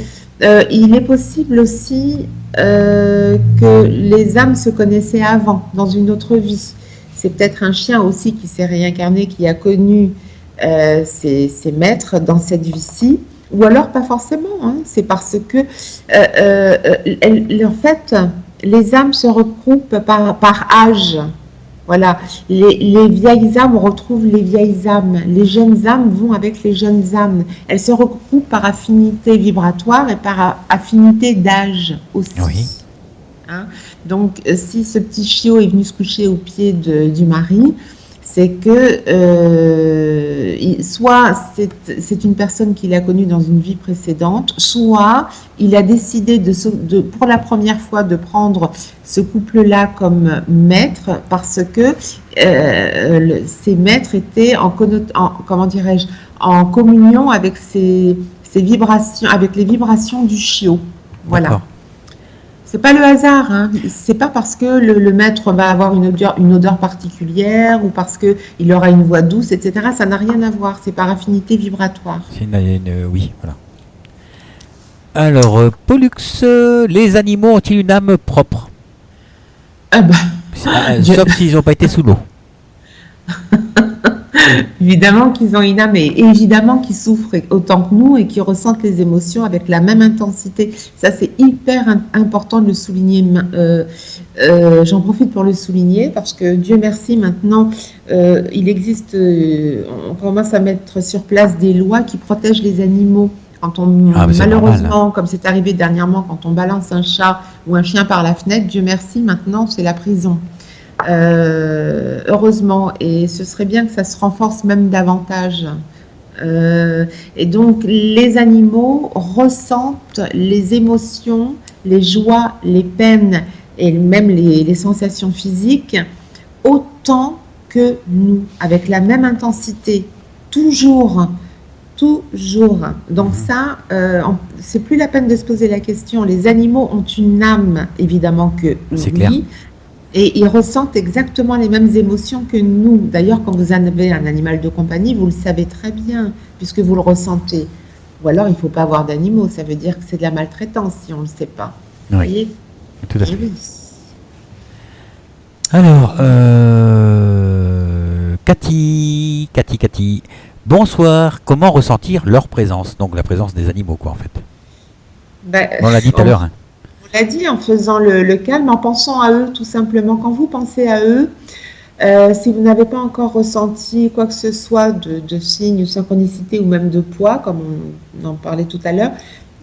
il est possible aussi que les âmes se connaissaient avant, dans une autre vie. C'est peut-être un chien aussi qui s'est réincarné, qui a connu ses maîtres dans cette vie-ci, ou alors pas forcément, hein. C'est parce que en fait, les âmes se regroupent par âge. Voilà, les vieilles âmes retrouvent les vieilles âmes, les jeunes âmes vont avec les jeunes âmes. Elles se regroupent par affinité vibratoire et par affinité d'âge aussi. Oui. Hein? Donc, si ce petit chiot est venu se coucher au pied du mari, c'est que soit c'est une personne qu'il a connue dans une vie précédente, soit il a décidé pour la première fois de prendre ce couple-là comme maître parce que ces maîtres étaient comment dirais-je, en communion avec ces vibrations, avec les vibrations du chiot. Voilà. D'accord. C'est pas le hasard, hein. C'est pas parce que le maître va avoir une odeur particulière ou parce qu'il aura une voix douce, etc. Ça n'a rien à voir, c'est par affinité vibratoire. C'est oui, voilà. Alors, Pollux, les animaux ont-ils une âme propre? Ah bah, Sauf s'ils n'ont pas été sous l'eau. évidemment qu'ils ont une âme et évidemment qu'ils souffrent autant que nous et qu'ils ressentent les émotions avec la même intensité. Ça, c'est hyper important de le souligner. J'en profite pour le souligner parce que Dieu merci, maintenant, il existe, on commence à mettre sur place des lois qui protègent les animaux. Quand malheureusement, normal, comme c'est arrivé dernièrement, quand on balance un chat ou un chien par la fenêtre, Dieu merci, maintenant, c'est la prison. Heureusement, et ce serait bien que ça se renforce même davantage. Et donc, les animaux ressentent les émotions, les joies, les peines et même les sensations physiques autant que nous, avec la même intensité, toujours. Donc ça, c'est plus la peine de se poser la question. Les animaux ont une âme, évidemment que c'est oui. Clair. Et ils ressentent exactement les mêmes émotions que nous. D'ailleurs, quand vous avez un animal de compagnie, vous le savez très bien, puisque vous le ressentez. Ou alors, il ne faut pas avoir d'animaux. Ça veut dire que c'est de la maltraitance, si on ne le sait pas. Oui, vous voyez ? tout à fait. Oui. Alors, Cathy, bonsoir. Comment ressentir leur présence? Donc, la présence des animaux, quoi, en fait. On l'a dit tout à l'heure, hein. On l'a dit, en faisant le calme, en pensant à eux tout simplement. Quand vous pensez à eux, si vous n'avez pas encore ressenti quoi que ce soit de signes, de synchronicité ou même de poids, comme on en parlait tout à l'heure,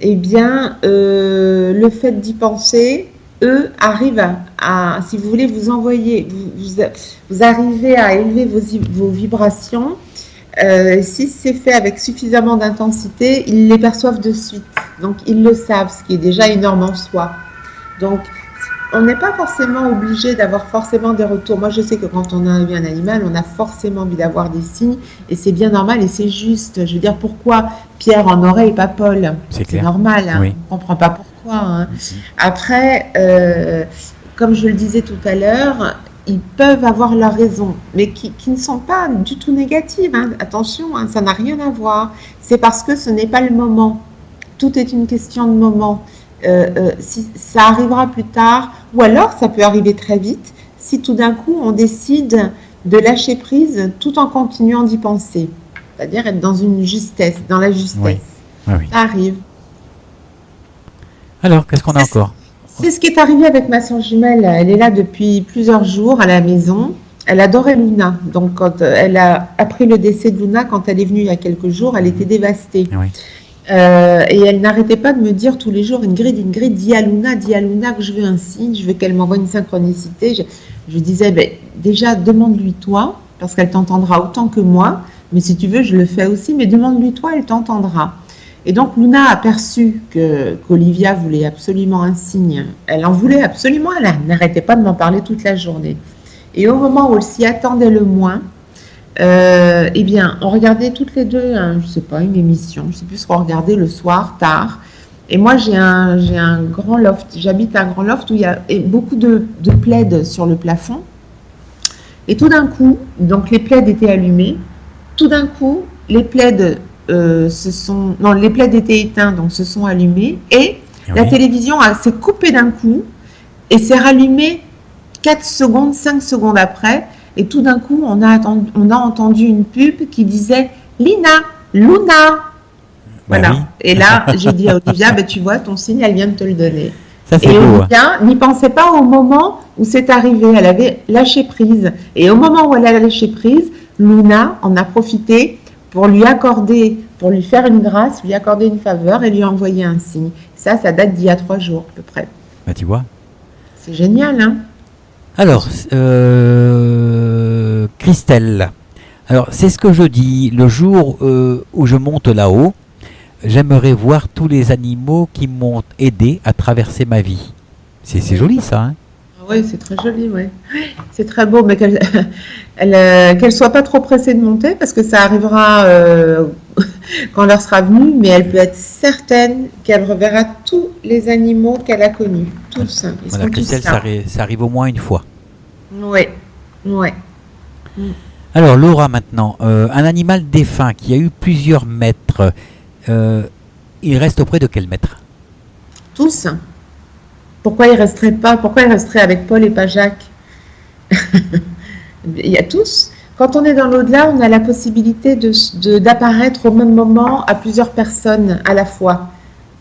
eh bien, le fait d'y penser, eux arrivent à si vous voulez, vous envoyer, vous arrivez à élever vos vibrations. Si c'est fait avec suffisamment d'intensité, ils les perçoivent de suite. Donc, ils le savent, ce qui est déjà énorme en soi. Donc, on n'est pas forcément obligé d'avoir forcément des retours. Moi, je sais que quand on a eu un animal, on a forcément envie d'avoir des signes. Et c'est bien normal et c'est juste. Je veux dire, pourquoi Pierre en aurait et pas Paul? C'est normal, hein. Oui. On ne comprend pas pourquoi. Hein. Après, comme je le disais tout à l'heure, ils peuvent avoir leur raison, mais qui ne sont pas du tout négatives. Hein. Attention, hein, ça n'a rien à voir. C'est parce que ce n'est pas le moment. Tout est une question de moment. Si ça arrivera plus tard, ou alors ça peut arriver très vite, si tout d'un coup on décide de lâcher prise tout en continuant d'y penser. C'est-à-dire être dans une justesse, dans la justesse. Oui. Oui, oui. Ça arrive. Alors, qu'est-ce qu'on a C'est encore? c'est ce qui est arrivé avec ma sœur jumelle. Elle est là depuis plusieurs jours à la maison. Elle adorait Luna. Donc, quand elle a appris le décès de Luna, quand elle est venue il y a quelques jours, elle était dévastée. Oui. Et elle n'arrêtait pas de me dire tous les jours, Ingrid, dis à Luna que je veux un signe, je veux qu'elle m'envoie une synchronicité. Je disais, ben, déjà, demande-lui toi, parce qu'elle t'entendra autant que moi. Mais si tu veux, je le fais aussi, mais demande-lui toi, elle t'entendra. Et donc, Luna a perçu qu'Olivia voulait absolument un signe. Elle en voulait absolument, elle n'arrêtait pas de m'en parler toute la journée. Et au moment où elle s'y attendait le moins, eh bien, on regardait toutes les deux, je sais pas, une émission, je sais plus ce qu'on regardait le soir, tard. Et moi, j'ai un grand loft. J'habite un grand loft où il y a beaucoup de plaids sur le plafond. Et tout d'un coup, donc les plaids étaient allumés. Tout d'un coup, les plaids les plaids étaient éteints, donc se sont allumés. Et la Oui. télévision s'est coupée d'un coup et s'est rallumée 4 secondes, 5 secondes après. Et tout d'un coup, on a entendu une pub qui disait Lina, Luna. Ben Voilà. oui. Et là, j'ai dit à Olivia, ben, tu vois, ton signe, elle vient de te le donner. Ça, c'est Et beau. Hein. Olivia n'y pensait pas au moment où c'est arrivé. Elle avait lâché prise. Et au moment où elle a lâché prise, Luna en a profité pour lui faire une grâce, lui accorder une faveur et lui envoyer un signe. Ça date d'il y a 3 jours à peu près. Ben, tu vois. C'est génial, hein? Alors, Christelle. Alors, c'est ce que je dis. Le jour où je monte là-haut, j'aimerais voir tous les animaux qui m'ont aidé à traverser ma vie. C'est joli ça, hein? Oui, c'est très joli, oui. C'est très beau, mais qu'elle soit pas trop pressée de monter, parce que ça arrivera quand l'heure sera venue, mais elle peut être certaine qu'elle reverra tous les animaux qu'elle a connus. Tous, hein. Ils Voilà, sont tous Christelle, là. ça arrive au moins une fois. Oui, oui. Alors, Laura, maintenant, un animal défunt qui a eu plusieurs maîtres, il reste auprès de quel maître? Tous. Pourquoi il resterait avec Paul et pas Jacques? Il y a tous. Quand on est dans l'au-delà, on a la possibilité d'apparaître au même moment à plusieurs personnes à la fois.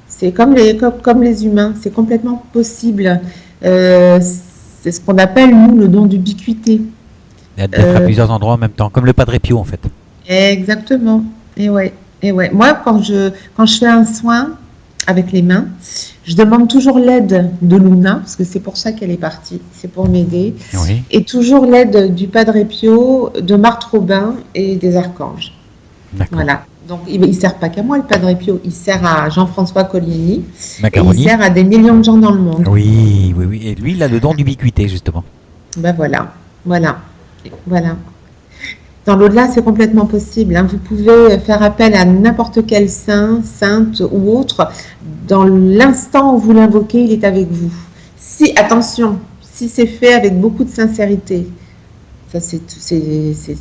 C'est comme les humains, c'est complètement possible. C'est ce qu'on appelle, nous, le don d'ubiquité. D'être à plusieurs endroits en même temps, comme le Padre Pio en fait. Exactement. Et ouais. Moi, quand je fais un soin avec les mains, je demande toujours l'aide de Luna, parce que c'est pour ça qu'elle est partie, c'est pour m'aider. Oui. Et toujours l'aide du Padre Pio, de Marthe Robin et des archanges. D'accord. Voilà. Donc, il ne sert pas qu'à moi, le Padre Pio. Il sert à Jean-François Collieni. Et Macaroni. il sert à des millions de gens dans le monde. Oui. Et lui, il a le don d'ubiquité, justement. Ben voilà. Dans l'au-delà, c'est complètement possible, hein. Vous pouvez faire appel à n'importe quel saint, sainte ou autre. Dans l'instant où vous l'invoquez, il est avec vous. Attention, si c'est fait avec beaucoup de sincérité, ça c'est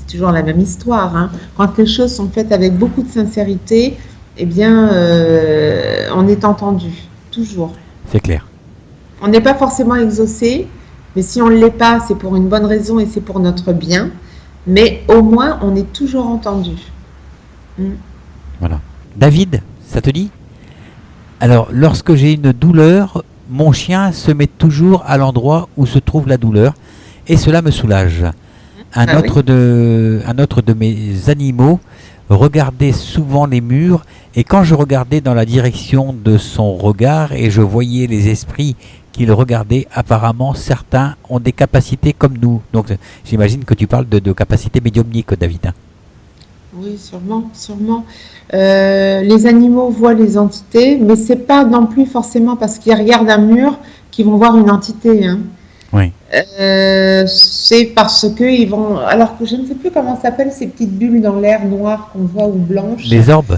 toujours la même histoire, hein. Quand les choses sont faites avec beaucoup de sincérité, eh bien, on est entendu, toujours. C'est clair. On n'est pas forcément exaucé, mais si on ne l'est pas, c'est pour une bonne raison et c'est pour notre bien. Mais au moins, on est toujours entendu. Voilà. David, ça te dit? Alors, lorsque j'ai une douleur, mon chien se met toujours à l'endroit où se trouve la douleur et cela me soulage. Un autre de mes animaux regardait souvent les murs et quand je regardais dans la direction de son regard et je voyais les esprits qu'il regardait, apparemment certains ont des capacités comme nous. Donc j'imagine que tu parles de capacités médiumniques, David. Hein. Oui, sûrement. Les animaux voient les entités, mais c'est pas non plus forcément parce qu'ils regardent un mur qu'ils vont voir une entité, hein. Oui. C'est parce que ils vont. Alors que je ne sais plus comment ça s'appelle ces petites bulles dans l'air noires qu'on voit ou blanches. Les orbes?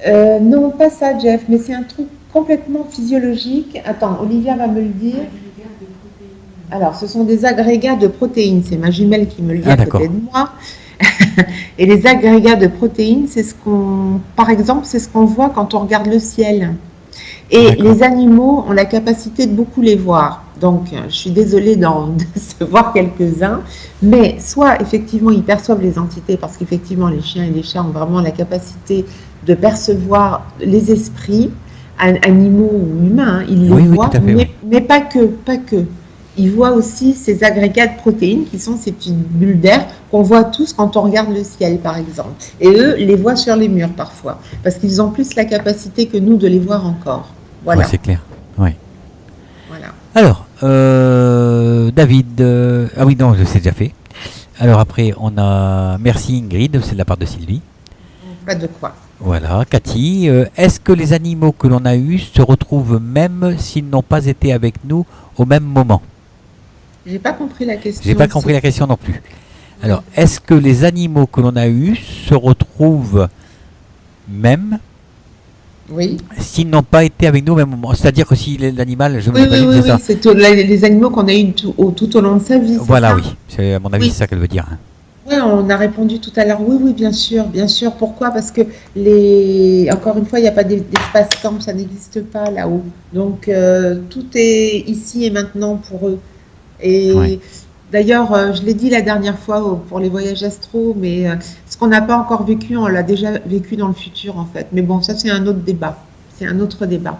Non, pas ça, Jeff, mais c'est un truc complètement physiologique. Attends, Olivia va me le dire. Alors, ce sont des agrégats de protéines. C'est ma jumelle qui me le dit à côté de moi. Et les agrégats de protéines, par exemple, c'est ce qu'on voit quand on regarde le ciel. Et D'accord. les animaux ont la capacité de beaucoup les voir. Donc, je suis désolée d'en décevoir quelques-uns, mais soit effectivement ils perçoivent les entités, parce qu'effectivement les chiens et les chats ont vraiment la capacité de percevoir les esprits, animaux ou humains, hein, ils les Oui, oui, tout voient, à fait, oui. mais pas que, pas que. Ils voient aussi ces agrégats de protéines qui sont ces petites bulles d'air qu'on voit tous quand on regarde le ciel, par exemple. Et eux les voient sur les murs parfois, parce qu'ils ont plus la capacité que nous de les voir encore. Ouais, Voilà, c'est clair. Ouais. voilà. Alors, David. Ah oui, non, je sais déjà fait. Alors après, on a merci Ingrid, c'est de la part de Sylvie. Pas de quoi. Voilà, Cathy. Est-ce que les animaux que l'on a eus se retrouvent même s'ils n'ont pas été avec nous au même moment? J'ai pas compris la J'ai pas question. compris la question non plus. Alors, est-ce que les animaux que l'on a eus se retrouvent même Oui. s'ils n'ont pas été avec nous au même moment? C'est-à-dire que si l'animal, je Oui, oui, m'imagine, oui, c'est oui. ça. C'est les animaux qu'on a eu tout au long de sa vie, c'est Voilà, ça? oui. À mon avis, Oui. c'est ça qu'elle veut dire, hein. Oui, on a répondu tout à l'heure. Oui, oui, bien sûr, bien sûr. Pourquoi? Parce que encore une fois, il n'y a pas d'espace-temps, ça n'existe pas là-haut. Donc, tout est ici et maintenant pour eux. Ouais. Et d'ailleurs, je l'ai dit la dernière fois pour les voyages astro, mais ce qu'on n'a pas encore vécu, on l'a déjà vécu dans le futur, en fait. Mais bon, ça, c'est un autre débat. C'est un autre débat.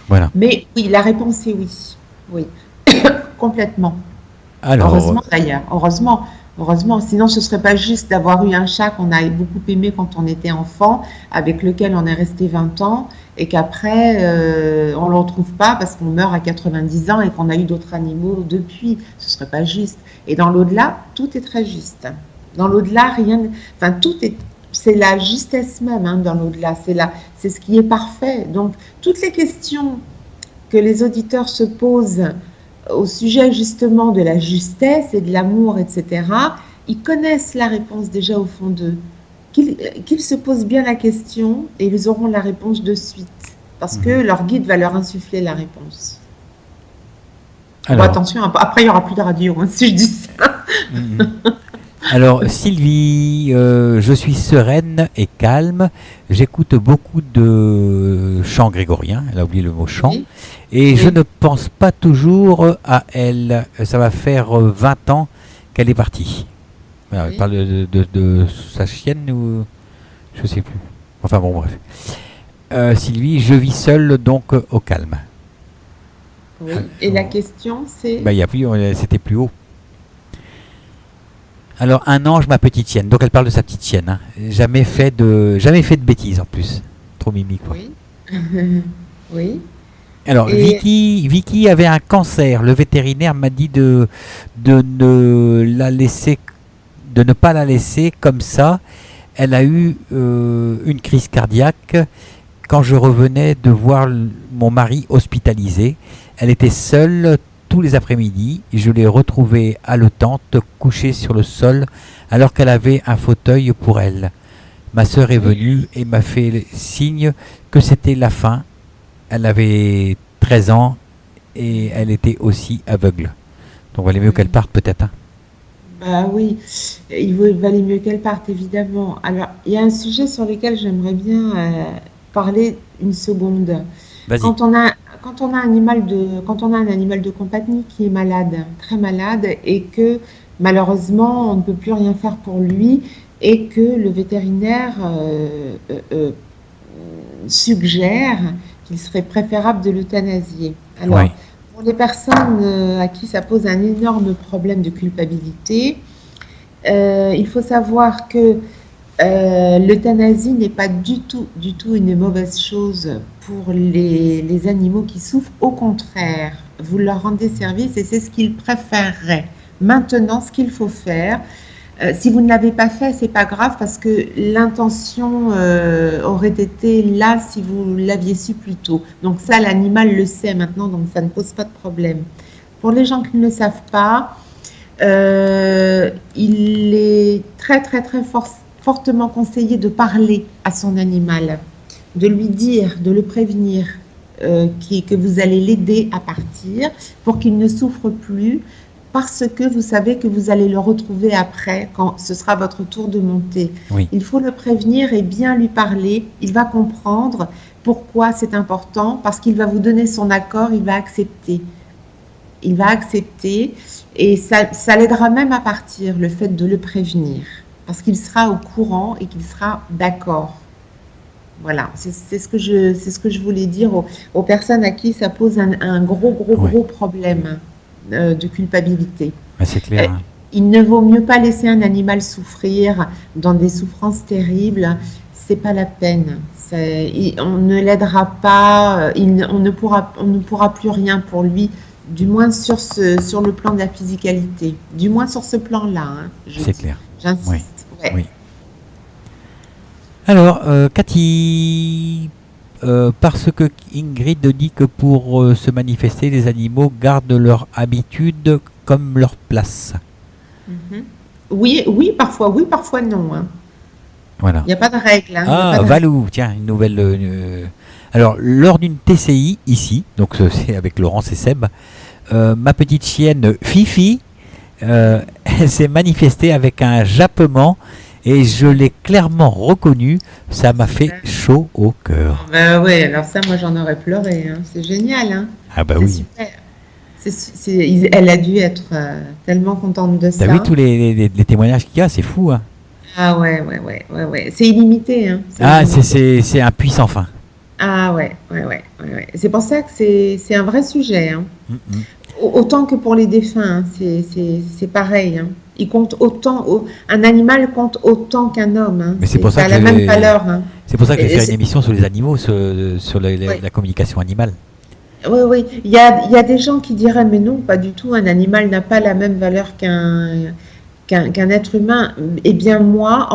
Voilà. Mais oui, la réponse est oui. Oui, complètement. Alors, Heureusement d'ailleurs, heureusement, heureusement. Sinon, ce serait pas juste d'avoir eu un chat qu'on a beaucoup aimé quand on était enfant, avec lequel on est resté 20 ans, et qu'après, on ne le retrouve pas parce qu'on meurt à 90 ans et qu'on a eu d'autres animaux depuis. Ce serait pas juste. Et dans l'au-delà, tout est très juste. Dans l'au-delà, rien, enfin tout est, c'est la justesse même, hein, dans l'au-delà. C'est ce qui est parfait. Donc, toutes les questions que les auditeurs se posent au sujet justement de la justesse et de l'amour, etc., ils connaissent la réponse déjà au fond d'eux. Qu'ils se posent bien la question et ils auront la réponse de suite. Parce que leur guide va leur insuffler la réponse. Bon, alors, attention, après il n'y aura plus de radio, hein, si je dis ça. mm, alors, Sylvie, je suis sereine et calme. J'écoute beaucoup de chants grégoriens. Elle a oublié le mot chant. Oui, Et je oui, ne pense pas toujours à elle. Ça va faire 20 ans qu'elle est partie. Voilà, elle oui, parle de sa chienne ou je sais plus. Enfin bon, bref. Sylvie, je vis seule donc au calme. oui. Et la question c'est... Bah, il y a plus, c'était plus haut. Alors un ange, ma petite chienne. Donc elle parle de sa petite chienne, hein. Jamais fait de bêtises en plus. Trop mimi quoi. Oui. Oui. Alors Et Vicky avait un cancer. Le vétérinaire m'a dit de ne la laisser, de ne pas la laisser comme ça. Elle a eu une crise cardiaque quand je revenais de voir mon mari hospitalisé. Elle était seule tous les après-midi. Je l'ai retrouvée haletante, couchée sur le sol, alors qu'elle avait un fauteuil pour elle. Ma sœur est venue et m'a fait signe que c'était la fin. Elle avait 13 ans et elle était aussi aveugle. Donc il valait mieux qu'elle parte peut-être, hein. bah oui, valait mieux qu'elle parte, évidemment. Alors, il y a un sujet sur lequel j'aimerais bien parler une seconde. Vas-y. Quand on a, quand on a un animal de compagnie qui est malade, très malade, et que malheureusement on ne peut plus rien faire pour lui, et que le vétérinaire suggère qu'il serait préférable de l'euthanasier. Ouais. Alors, pour les personnes à qui ça pose un énorme problème de culpabilité, il faut savoir que l'euthanasie n'est pas du tout une mauvaise chose pour les animaux qui souffrent. Au contraire, vous leur rendez service et c'est ce qu'ils préféreraient. Maintenant, ce qu'il faut faire, si vous ne l'avez pas fait, c'est pas grave parce que l'intention aurait été là si vous l'aviez su plus tôt. Donc ça, l'animal le sait maintenant, donc ça ne pose pas de problème. Pour les gens qui ne le savent pas, il est très fortement conseillé de parler à son animal, de lui dire, de le prévenir que vous allez l'aider à partir pour qu'il ne souffre plus, parce que vous savez que vous allez le retrouver après, quand ce sera votre tour de monter. Oui. Il faut le prévenir et bien lui parler, il va comprendre, Pourquoi c'est important? Parce qu'il va vous donner son accord, il va accepter. Il va accepter et ça l'aidera même à partir, le fait de le prévenir. Parce qu'il sera au courant et qu'il sera d'accord. Voilà, c'est ce que je voulais dire aux personnes à qui ça pose un Ouais. gros problème de culpabilité. Ouais, c'est Euh, clair, hein. il ne vaut mieux pas laisser un animal souffrir dans des souffrances terribles, c'est pas la peine. On ne l'aidera pas, on ne pourra plus rien pour lui, du moins sur le plan de la physicalité, du moins sur ce plan-là, hein, je C'est dis, clair. Oui, j'insiste. Ouais. oui. Alors, Cathy, parce que Ingrid dit que pour se manifester, les animaux gardent leur habitude comme leur place. Mhm. Oui, parfois non, hein. Voilà. Il n'y a pas de règle, hein, il y a pas Ah, de règle. Valou, tiens, une nouvelle. Alors, lors d'une TCI ici, donc c'est avec Laurence et Seb, ma petite chienne Fifi, elle s'est manifestée avec un jappement et je l'ai clairement reconnu. Ça m'a fait chaud au cœur. Ben ouais, alors ça, moi j'en aurais pleuré, hein. C'est génial, hein. Ah bah C'est oui. super. Elle a dû être tellement contente de T'as vu ça. tous les témoignages qu'il y a, c'est fou, hein. Ah ouais. C'est illimité, hein. C'est Ah, illimité. c'est un puits sans fin. Ah ouais. C'est pour ça que c'est un vrai sujet, hein. Mm, mm. Autant que pour les défunts, hein, c'est pareil, hein. Il compte autant, un animal compte autant qu'un homme, hein. Mais c'est pour Ça ça a que la même valeur, hein. c'est pour ça que je vais Et faire une émission sur les animaux, sur ouais. la communication animale. Oui. Il y a des gens qui diraient, mais non, pas du tout, un animal n'a pas la même valeur qu'un être humain. Eh bien, moi,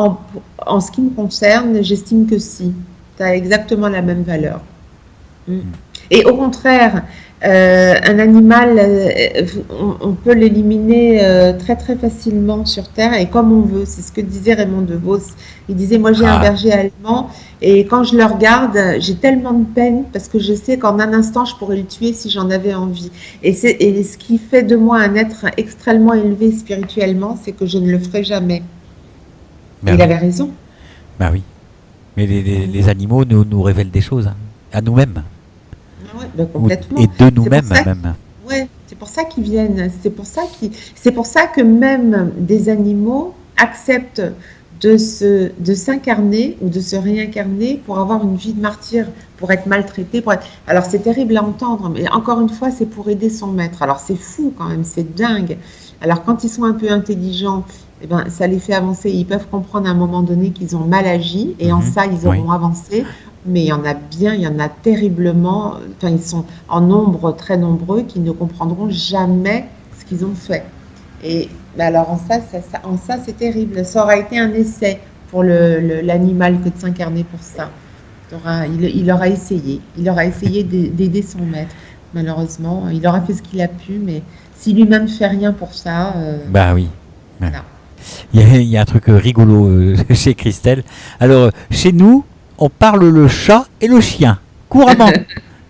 en ce qui me concerne, j'estime que si. Ça a exactement la même valeur. Mm. Mm. Et au contraire, un animal, on peut l'éliminer très facilement sur Terre et comme on veut. C'est ce que disait Raymond DeVos. Il disait, moi j'ai un Ah, berger allemand et quand je le regarde, j'ai tellement de peine parce que je sais qu'en un instant, je pourrais le tuer si j'en avais envie. Et ce qui fait de moi un être extrêmement élevé spirituellement, c'est que je ne le ferai jamais. Et bah il oui, avait raison. bah oui. Mais les animaux nous révèlent des choses, hein, à nous-mêmes, Ah ouais, ben complètement. et de C'est pour nous-mêmes ça même. Ouais, c'est pour ça qu'ils viennent. C'est pour ça que même des animaux acceptent de s'incarner ou de se réincarner pour avoir une vie de martyr, pour être maltraités. Alors c'est terrible à entendre, mais encore une fois, c'est pour aider son maître. Alors c'est fou quand même, c'est dingue. Alors quand ils sont un peu intelligents, eh ben, ça les fait avancer. Ils peuvent comprendre à un moment donné qu'ils ont mal agi et en Mhm. ça, ils Oui. auront avancé. Mais il y en a terriblement, enfin, ils sont en nombre très nombreux qui ne comprendront jamais ce qu'ils ont fait. Et alors en ça, c'est terrible. Ça aura été un essai pour l'animal que de s'incarner pour ça. Il aura essayé. Il aura essayé d'aider son maître. Malheureusement, il aura fait ce qu'il a pu, mais si lui-même ne fait rien pour ça, Bah oui. Ouais. voilà. Il y a un truc rigolo chez Christelle. Alors, chez nous, on parle le chat et le chien, couramment.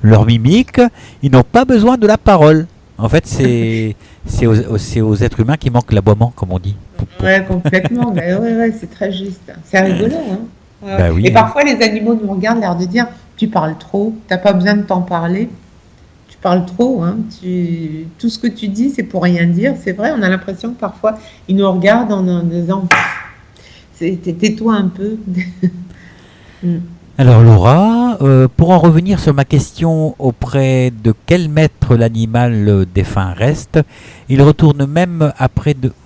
Leur mimique, ils n'ont pas besoin de la parole. En fait, c'est aux êtres humains qui manque l'aboiement, comme on dit. Ouais, complètement. Ouais, c'est très juste. C'est rigolo, hein. Ouais. Bah Et oui, hein. parfois, les animaux nous regardent, l'air de dire, tu parles trop, t'as pas besoin de t'en parler, tu parles trop, hein. Tout ce que tu dis, c'est pour rien dire. C'est vrai, on a l'impression que parfois, ils nous regardent en disant, tais-toi un peu. Mm. Alors Laura, pour en revenir sur ma question auprès de quel maître l'animal défunt reste, il retourne même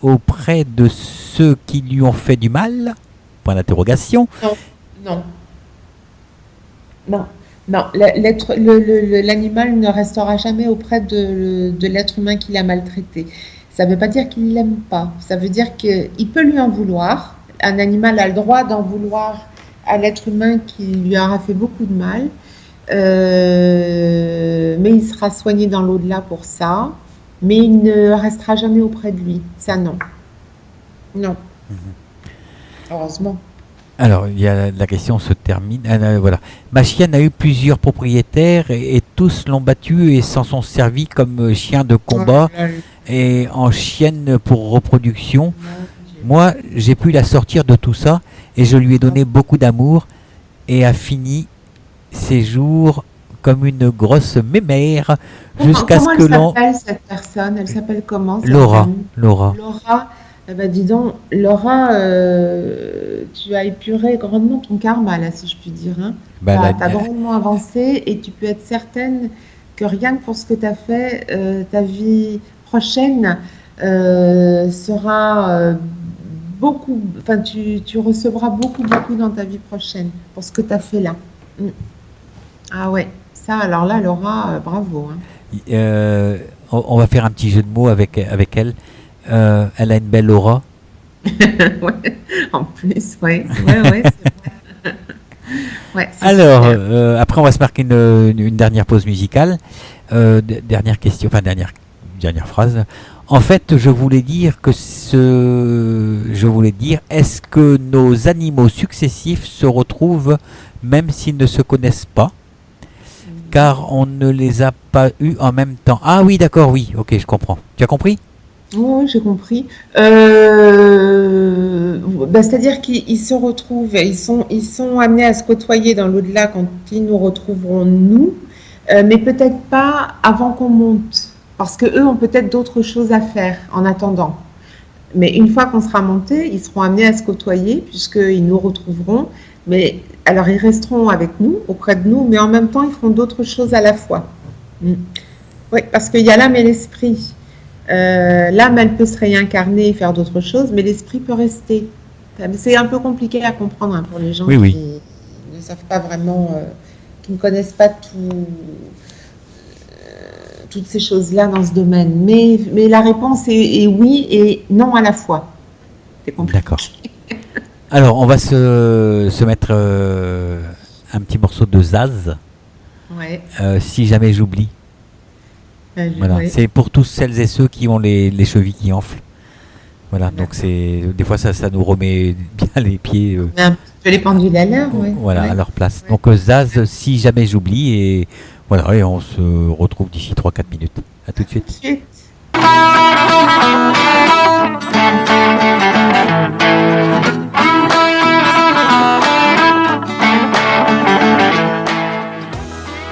auprès de ceux qui lui ont fait du mal? Point d'interrogation. Non, non, non, non. L'animal ne restera jamais auprès de l'être humain qui l'a maltraité. Ça ne veut pas dire qu'il ne l'aime pas. Ça veut dire qu'il peut lui en vouloir. Un animal a le droit d'en vouloir à l'être humain qui lui aura fait beaucoup de mal. Mais il sera soigné dans l'au-delà pour ça. Mais il ne restera jamais auprès de lui. Ça, non. Non. Heureusement. Alors, la question se termine. Voilà. Ma chienne a eu plusieurs propriétaires et tous l'ont battue et s'en sont servis comme chien de Oh combat là là, et en chienne pour reproduction. mon Dieu. Moi, j'ai pu la sortir de tout ça et je lui ai donné beaucoup d'amour et a fini séjours comme une grosse mémère jusqu'à ce Comment que elle l'on... s'appelle cette personne? Elle s'appelle comment cette Laura, dame? Laura. Laura. Eh ben, dis donc, Laura, tu as épuré grandement ton karma, là, si je puis dire, hein. Tu Bah, as, grandement avancé et tu peux être certaine que rien que pour ce que tu as fait, ta vie prochaine sera beaucoup, enfin, tu recevras beaucoup, beaucoup dans ta vie prochaine pour ce que tu as fait là. Mm. Ah ouais, ça, alors là, Laura, bravo, hein. euh, on va faire un petit jeu de mots avec elle. Elle a une belle aura. Ouais, en plus, ouais, ouais, ouais, c'est vrai. Ouais, c'est Alors, super. après, on va se marquer une dernière pause musicale. Dernière question, enfin, dernière phrase. En fait, je voulais dire, est-ce que nos animaux successifs se retrouvent même s'ils ne se connaissent pas, car on ne les a pas eus en même temps. Ah oui, d'accord, oui, ok, je comprends. Tu as compris? Oui, j'ai compris. Bah, c'est-à-dire qu'ils se retrouvent, ils sont amenés à se côtoyer dans l'au-delà quand ils nous retrouveront nous, mais peut-être pas avant qu'on monte, parce que eux ont peut-être d'autres choses à faire en attendant. Mais une fois qu'on sera monté, ils seront amenés à se côtoyer puisqu'ils nous retrouveront. Mais alors ils resteront avec nous, auprès de nous, mais en même temps ils feront d'autres choses à la fois. Mm. Oui, parce qu'il y a l'âme et l'esprit. L'âme, elle peut se réincarner et faire d'autres choses, mais l'esprit peut rester. C'est un peu compliqué à comprendre hein, pour les gens Oui, oui. qui ne savent pas vraiment, qui ne connaissent pas toutes ces choses-là dans ce domaine. Mais la réponse est oui et non à la fois. C'est compliqué. D'accord. Alors, on va se mettre un petit morceau de Zaz, Ouais, si jamais j'oublie. Voilà, ouais. c'est pour tous celles et ceux qui ont les chevilles qui enflent. Voilà, donc D'accord. des fois ça nous remet bien les pieds On met un petit peu les pendules à l'heure, ouais. voilà, à Ouais, leur place. ouais. Donc Zaz, si jamais j'oublie, et voilà, et on se retrouve d'ici 3-4 minutes. À tout de Tout de suite. suite.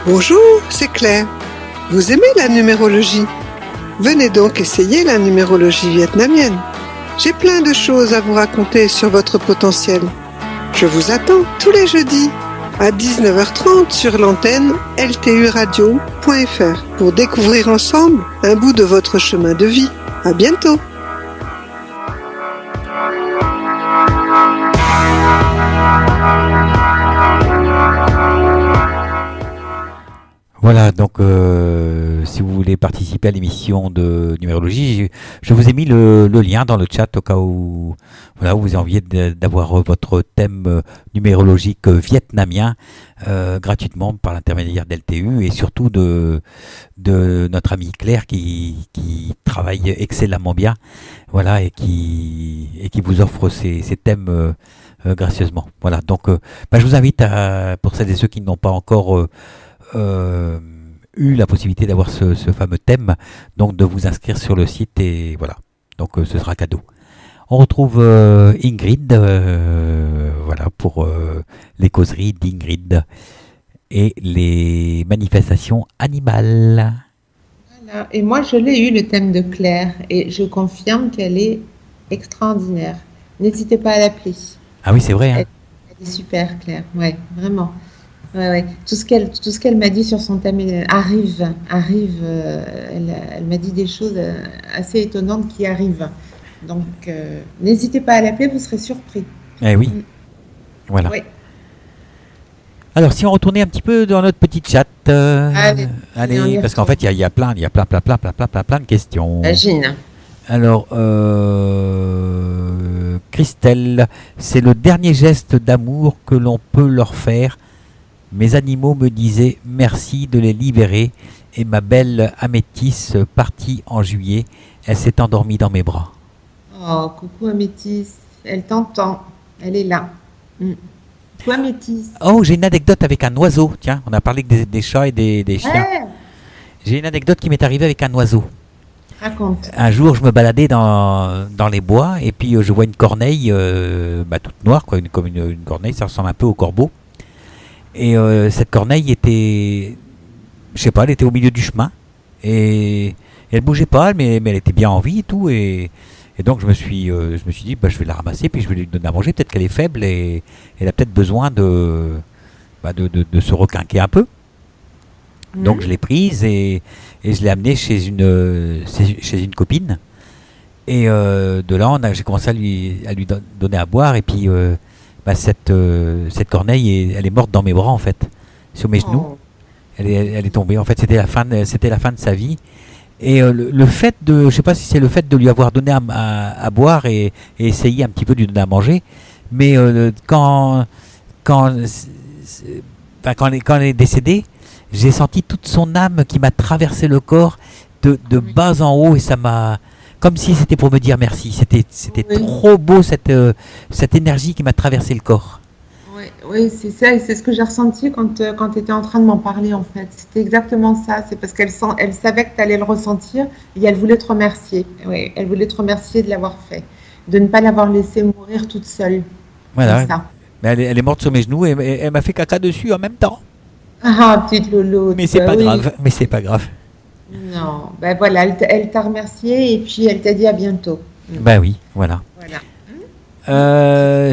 Bonjour, c'est Claire. Vous aimez la numérologie? Venez donc essayer la numérologie vietnamienne. J'ai plein de choses à vous raconter sur votre potentiel. Je vous attends tous les jeudis à 19h30 sur l'antenne lturadio.fr pour découvrir ensemble un bout de votre chemin de vie. À bientôt! Voilà, donc si vous voulez participer à l'émission de numérologie, je vous ai mis le lien dans le chat au cas où, voilà, vous avez envie d'avoir votre thème numérologique vietnamien gratuitement par l'intermédiaire d'LTU et surtout de notre amie Claire qui travaille excellemment bien, voilà, et qui vous offre ces thèmes gracieusement. Voilà, donc je vous invite pour celles et ceux qui n'ont pas encore eu la possibilité d'avoir ce fameux thème, donc de vous inscrire sur le site et voilà. Donc ce sera cadeau. On retrouve Ingrid, voilà, pour les causeries d'Ingrid et les manifestations animales. Voilà. Et moi, je l'ai eu, le thème de Claire, et je confirme qu'elle est extraordinaire. N'hésitez pas à l'appeler. Ah oui, c'est vrai, hein. Elle, elle est super, Claire. Ouais, vraiment. Ouais, ouais. Tout ce qu'elle m'a dit sur son thème arrive. Elle m'a dit des choses assez étonnantes qui arrivent. Donc, n'hésitez pas à l'appeler, vous serez surpris. Eh oui, voilà. Ouais. Alors, si on retournait un petit peu dans notre petit chat, Allez, on allez, y parce qu'en retourne. fait, il y a plein de questions. Imagine. Alors, Christelle, c'est le dernier geste d'amour que l'on peut leur faire. Mes animaux me disaient merci de les libérer et ma belle Amétis, partie en juillet, elle s'est endormie dans mes bras. Oh, coucou Amétis. Elle t'entend. Elle est là. Mm. Coucou Amétis. Oh, j'ai une anecdote avec un oiseau. Tiens, on a parlé que des chats et des chiens. Ouais, J'ai une anecdote qui m'est arrivée avec un oiseau. raconte. Un jour, je me baladais dans les bois et puis je vois une corneille toute noire, quoi, comme une corneille, ça ressemble un peu au corbeau. Et cette corneille était, je sais pas, elle était au milieu du chemin. Et elle bougeait pas, mais elle était bien en vie et tout. Et donc je me suis dit, bah, je vais la ramasser, puis je vais lui donner à manger. Peut-être qu'elle est faible et elle a peut-être besoin de se requinquer un peu. Donc je l'ai prise et je l'ai amenée chez une copine. Et de là, j'ai commencé à lui donner à boire. Et puis cette corneille, elle est morte dans mes bras en fait, sur mes genoux. Oh. Elle est tombée. En fait, c'était la fin de sa vie. Et le fait je sais pas si c'est le fait de lui avoir donné à boire et essayer un petit peu de lui donner à manger, mais quand elle est décédée, j'ai senti toute son âme qui m'a traversé le corps de bas en haut, et ça m'a, comme si c'était pour me dire merci. C'était Oui. trop beau, cette énergie qui m'a traversé le corps. Oui, c'est ça, et c'est ce que j'ai ressenti quand tu étais en train de m'en parler, en fait. C'était exactement ça. C'est parce elle savait que tu allais le ressentir et elle voulait te remercier. Oui, elle voulait te remercier de l'avoir fait, de ne pas l'avoir laissée mourir toute seule. Voilà. C'est ça. Mais elle est morte sur mes genoux et elle m'a fait caca dessus en même temps. Ah, petite Lolo. Mais c'est pas oui. grave. Mais c'est pas grave. Non, ben voilà, elle t'a remercié et puis elle t'a dit à bientôt. Ben oui, voilà. Voilà.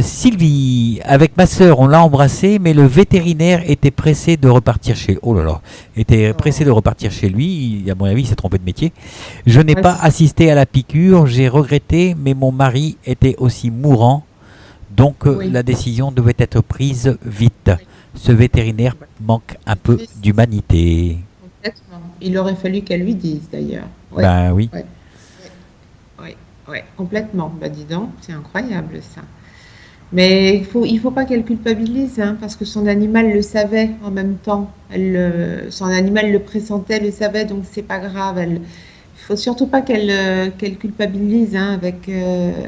Sylvie, avec ma sœur, on l'a embrassé, mais le vétérinaire était pressé de repartir chez. Oh là là, était pressé de repartir chez lui. À mon avis, il s'est trompé de métier. Je n'ai Ouais, pas assisté à la piqûre. J'ai regretté, mais mon mari était aussi mourant, donc Oui. la décision devait être prise vite. Ce vétérinaire manque un peu d'humanité. Complètement. Il aurait fallu qu'elle lui dise d'ailleurs. Ouais. Ben oui. Ouais. Oui, complètement. Bah dis donc, c'est incroyable ça. Mais il faut pas qu'elle culpabilise, hein, parce que son animal le savait en même temps. Son animal le pressentait, le savait, donc c'est pas grave. Il faut surtout pas qu'elle culpabilise, hein,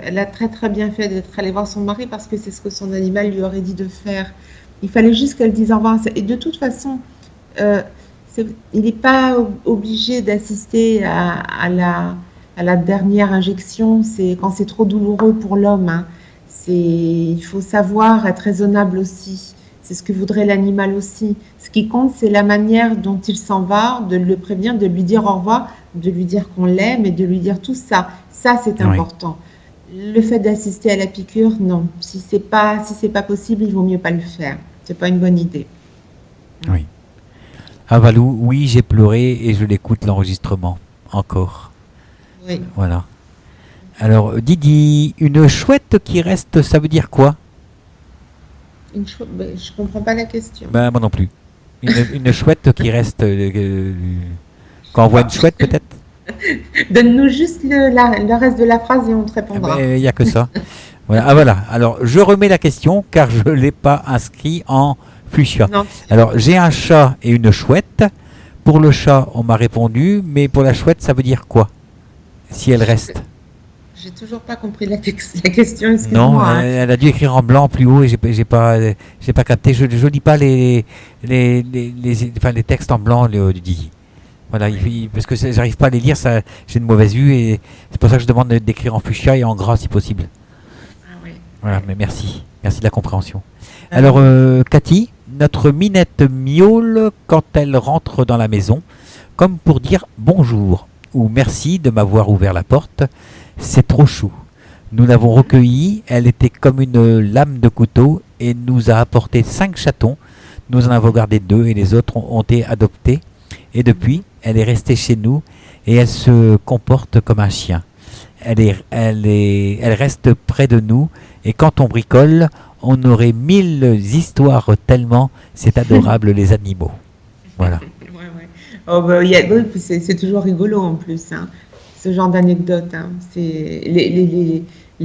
elle a très très bien fait d'être allée voir son mari parce que c'est ce que son animal lui aurait dit de faire. Il fallait juste qu'elle dise au revoir. Et de toute façon, euh, il n'est pas obligé d'assister à la dernière injection, c'est quand c'est trop douloureux pour l'homme, hein. Il faut savoir être raisonnable aussi. C'est ce que voudrait l'animal aussi. Ce qui compte, c'est la manière dont il s'en va, de le prévenir, de lui dire au revoir, de lui dire qu'on l'aime et de lui dire tout ça. Ça, c'est important. Le fait d'assister à la piqûre, non. Si c'est pas possible, il vaut mieux pas le faire. C'est pas une bonne idée. Oui. Ah Valou, oui, j'ai pleuré et je l'écoute l'enregistrement encore. Oui. Voilà. Alors Didi, une chouette qui reste, ça veut dire quoi? Ben, je comprends pas la question. Ben moi non plus. Une chouette qui reste. Quand on voit une chouette peut-être. Donne-nous juste le reste de la phrase et on te répondra. Il n'y a que ça. Voilà. Ah voilà. Alors je remets la question car je ne l'ai pas inscrit en fuchsia. Non. Alors j'ai un chat et une chouette. Pour le chat, on m'a répondu, mais pour la chouette, ça veut dire quoi? Si elle reste. J'ai toujours pas compris la question, excuse-moi. Non, hein. elle a dû écrire en blanc plus haut et j'ai pas capté. Je lis pas les textes en blanc du Didi. Voilà, parce que j'arrive pas à les lire, ça, j'ai une mauvaise vue et c'est pour ça que je demande d'écrire en fuchsia et en gras si possible. Ah oui. Voilà, mais merci de la compréhension. Alors, Cathy, notre Minette miaule quand elle rentre dans la maison, comme pour dire bonjour ou merci de m'avoir ouvert la porte. C'est trop chou. Nous l'avons recueillie, elle était comme une lame de couteau et nous a apporté 5 chatons. Nous en avons gardé 2 et les autres ont été adoptés. Et depuis, elle est restée chez nous et elle se comporte comme un chien. Elle reste près de nous et quand on bricole, on aurait 1000 histoires tellement c'est adorable les animaux. Voilà. Ouais. Oh, bah, oui, c'est toujours rigolo en plus, hein, ce genre d'anecdote. Hein. C'est les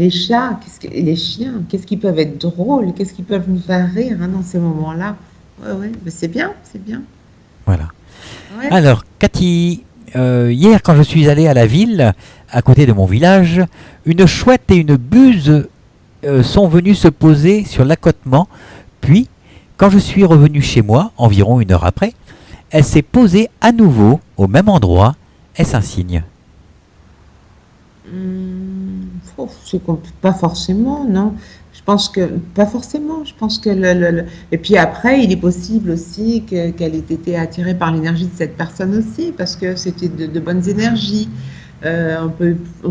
chats, les chiens, qu'est-ce qu'ils peuvent être drôles, qu'est-ce qu'ils peuvent nous faire rire, hein, dans ces moments-là. Ouais, mais c'est bien. Voilà. Ouais. Alors, Cathy, hier quand je suis allé à la ville, à côté de mon village, une chouette et une buse sont venues se poser sur l'accotement. Puis, quand je suis revenu chez moi, environ 1 heure après, elle s'est posée à nouveau au même endroit. Est-ce un signe? C'est pas forcément, non. Je pense que, pas forcément, je pense que et puis après, il est possible aussi qu'elle ait été attirée par l'énergie de cette personne aussi, parce que c'était de bonnes énergies. On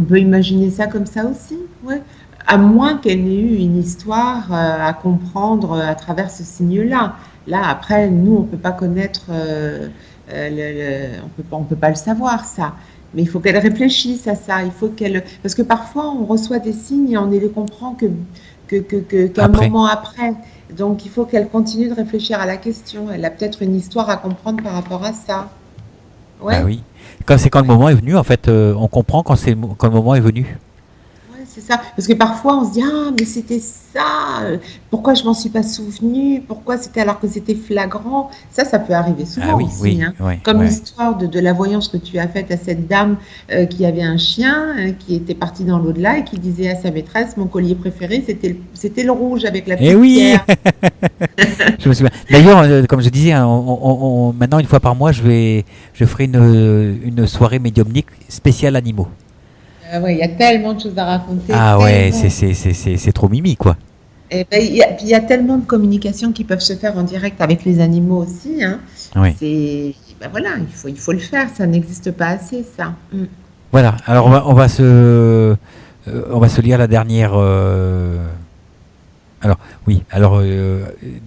peut imaginer ça comme ça aussi, ouais. À moins qu'elle n'ait eu une histoire à comprendre à travers ce signe-là. Là, après, nous, on peut pas connaître, on peut pas le savoir, ça. Mais il faut qu'elle réfléchisse à ça. Il faut qu'elle, parce que parfois, on reçoit des signes et on ne les comprend qu'un Après. moment après. Donc, il faut qu'elle continue de réfléchir à la question. Elle a peut-être une histoire à comprendre par rapport à ça. Bah Ouais. oui. Quand le moment est venu, en fait, on comprend quand le moment est venu. Ouais, c'est ça. Parce que parfois, on se dit, ah, mais c'était ça. Pourquoi je m'en suis pas souvenu? Pourquoi c'était alors que c'était flagrant? Ça peut arriver Ah souvent oui, aussi, oui, hein. ouais, Comme ouais. l'histoire de la voyance que tu as faite à cette dame qui avait un chien qui était parti dans l'au-delà et qui disait à sa maîtresse, mon collier préféré, c'était le rouge avec la Eh petite oui. pierre. Je me souviens. D'ailleurs, comme je disais, hein, maintenant une fois par mois, je ferai une soirée médiumnique spéciale animaux. Ouais, il y a tellement de choses à raconter, Ah ouais, tellement. c'est trop mimi, quoi. Et ben, puis il y a tellement de communications qui peuvent se faire en direct avec les animaux aussi, hein. Oui. Ben voilà, il faut le faire, ça n'existe pas assez, ça. Mm. Voilà. Alors on va se lire la dernière. Alors oui. Alors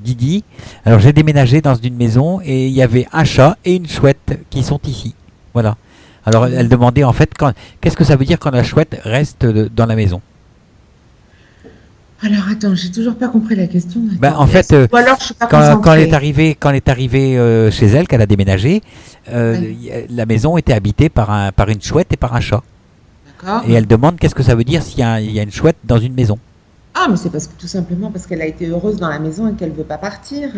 Didi. Alors j'ai déménagé dans une maison et il y avait un chat et une chouette qui sont ici. Voilà. Alors elle demandait en fait qu'est-ce que ça veut dire quand la chouette reste dans la maison. Alors attends, j'ai toujours pas compris la question. Ben, Attends, en fait, ou alors je suis pas quand elle est concentrée. arrivée, chez elle, qu'elle a déménagé, Ouais, la maison était habitée par une chouette et par un chat. d'accord. Et elle demande qu'est-ce que ça veut dire il y a une chouette dans une maison. Ah, mais c'est parce que tout simplement parce qu'elle a été heureuse dans la maison et qu'elle veut pas partir.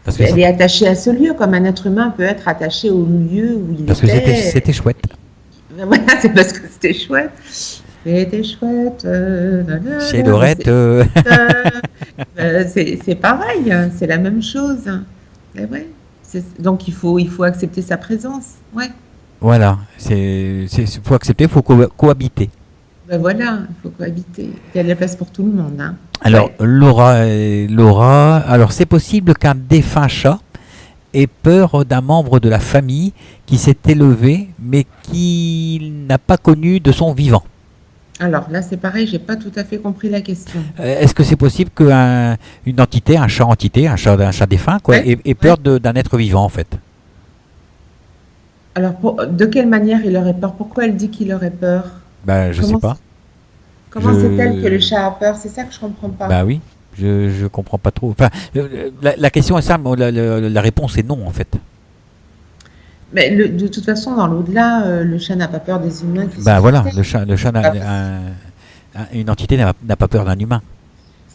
Parce que Elle est attachée à ce lieu, comme un être humain peut être attaché au lieu où il était. c'était chouette. Voilà, c'est parce que c'était chouette. C'était chouette. Chez Mais Lorette, c'est pareil, hein, c'est la même chose. Et ouais. Donc il faut accepter sa présence. Ouais. voilà, faut accepter, faut cohabiter. Ben voilà, il faut cohabiter. Il y a de la place pour tout le monde, hein. Alors Ouais. Laura, alors c'est possible qu'un défunt chat ait peur d'un membre de la famille qui s'est élevé mais qui n'a pas connu de son vivant. Alors là, c'est pareil, j'ai pas tout à fait compris la question. Est-ce que c'est possible qu'une entité, un chat défunt, quoi, Ouais, ait ouais. peur d'un être vivant en fait? Alors de quelle manière il aurait peur? Pourquoi elle dit qu'il aurait peur? Ben je sais Comment pas. comment sait-elle que le Je chat a peur? C'est ça que je comprends pas. Bah oui, je comprends pas trop. Enfin, la question est simple, la réponse est non en fait. Mais de toute façon, dans l'au-delà, le chat n'a pas peur des humains qui sont Bah sur voilà, Terre. le chat C'est pas possible. une entité n'a pas peur d'un humain.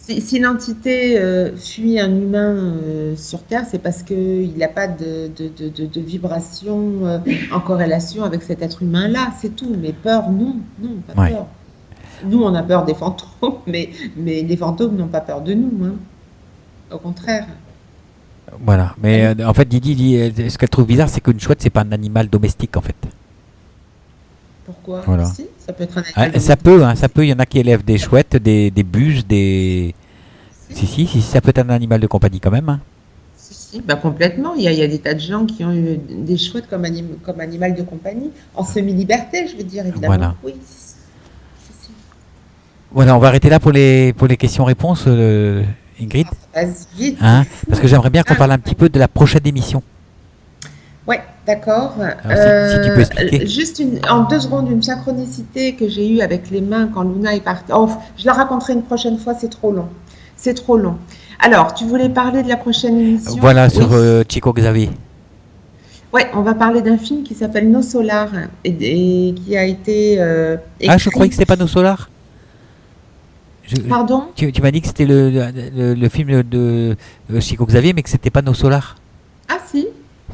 Si l'entité fuit un humain sur Terre, c'est parce qu'il n'a pas de vibration en corrélation avec cet être humain-là, c'est tout. Mais peur, non, non, pas Ouais, peur. Nous, on a peur des fantômes, mais les fantômes n'ont pas peur de nous, hein. Au contraire. voilà. Mais en fait, Didi dit, ce qu'elle trouve bizarre, c'est qu'une chouette, c'est pas un animal domestique en fait. Pourquoi? Voilà. Si, ça peut être un Ah, animal domestique. ça peut. Il y en a qui élèvent des chouettes, des buges, des. Si, Si, ça peut être un animal de compagnie quand même, hein. si, bah complètement. Il y a des tas de gens qui ont eu des chouettes comme animal de compagnie, en semi-liberté, je veux dire, évidemment. Voilà. Oui, si. Voilà, on va arrêter là pour les questions-réponses, Ingrid, Ah, ça passe vite, c'est hein, fou. parce que j'aimerais bien qu'on Ah, parle un petit peu de la prochaine émission. ouais, d'accord. Alors, si tu peux expliquer. Juste en 2 secondes, une synchronicité que j'ai eue avec les mains quand Luna est partie. Oh, je la raconterai une prochaine fois, c'est trop long. C'est trop long. Alors, tu voulais parler de la prochaine émission? Voilà, Oui. sur Chico Xavier. Ouais, on va parler d'un film qui s'appelle Nos Solars et qui a été Ah, je croyais écrit. que c'était pas nos solars. Pardon? Tu m'as dit que c'était le film de Chico Xavier, mais que c'était pas nos solars. Ah si.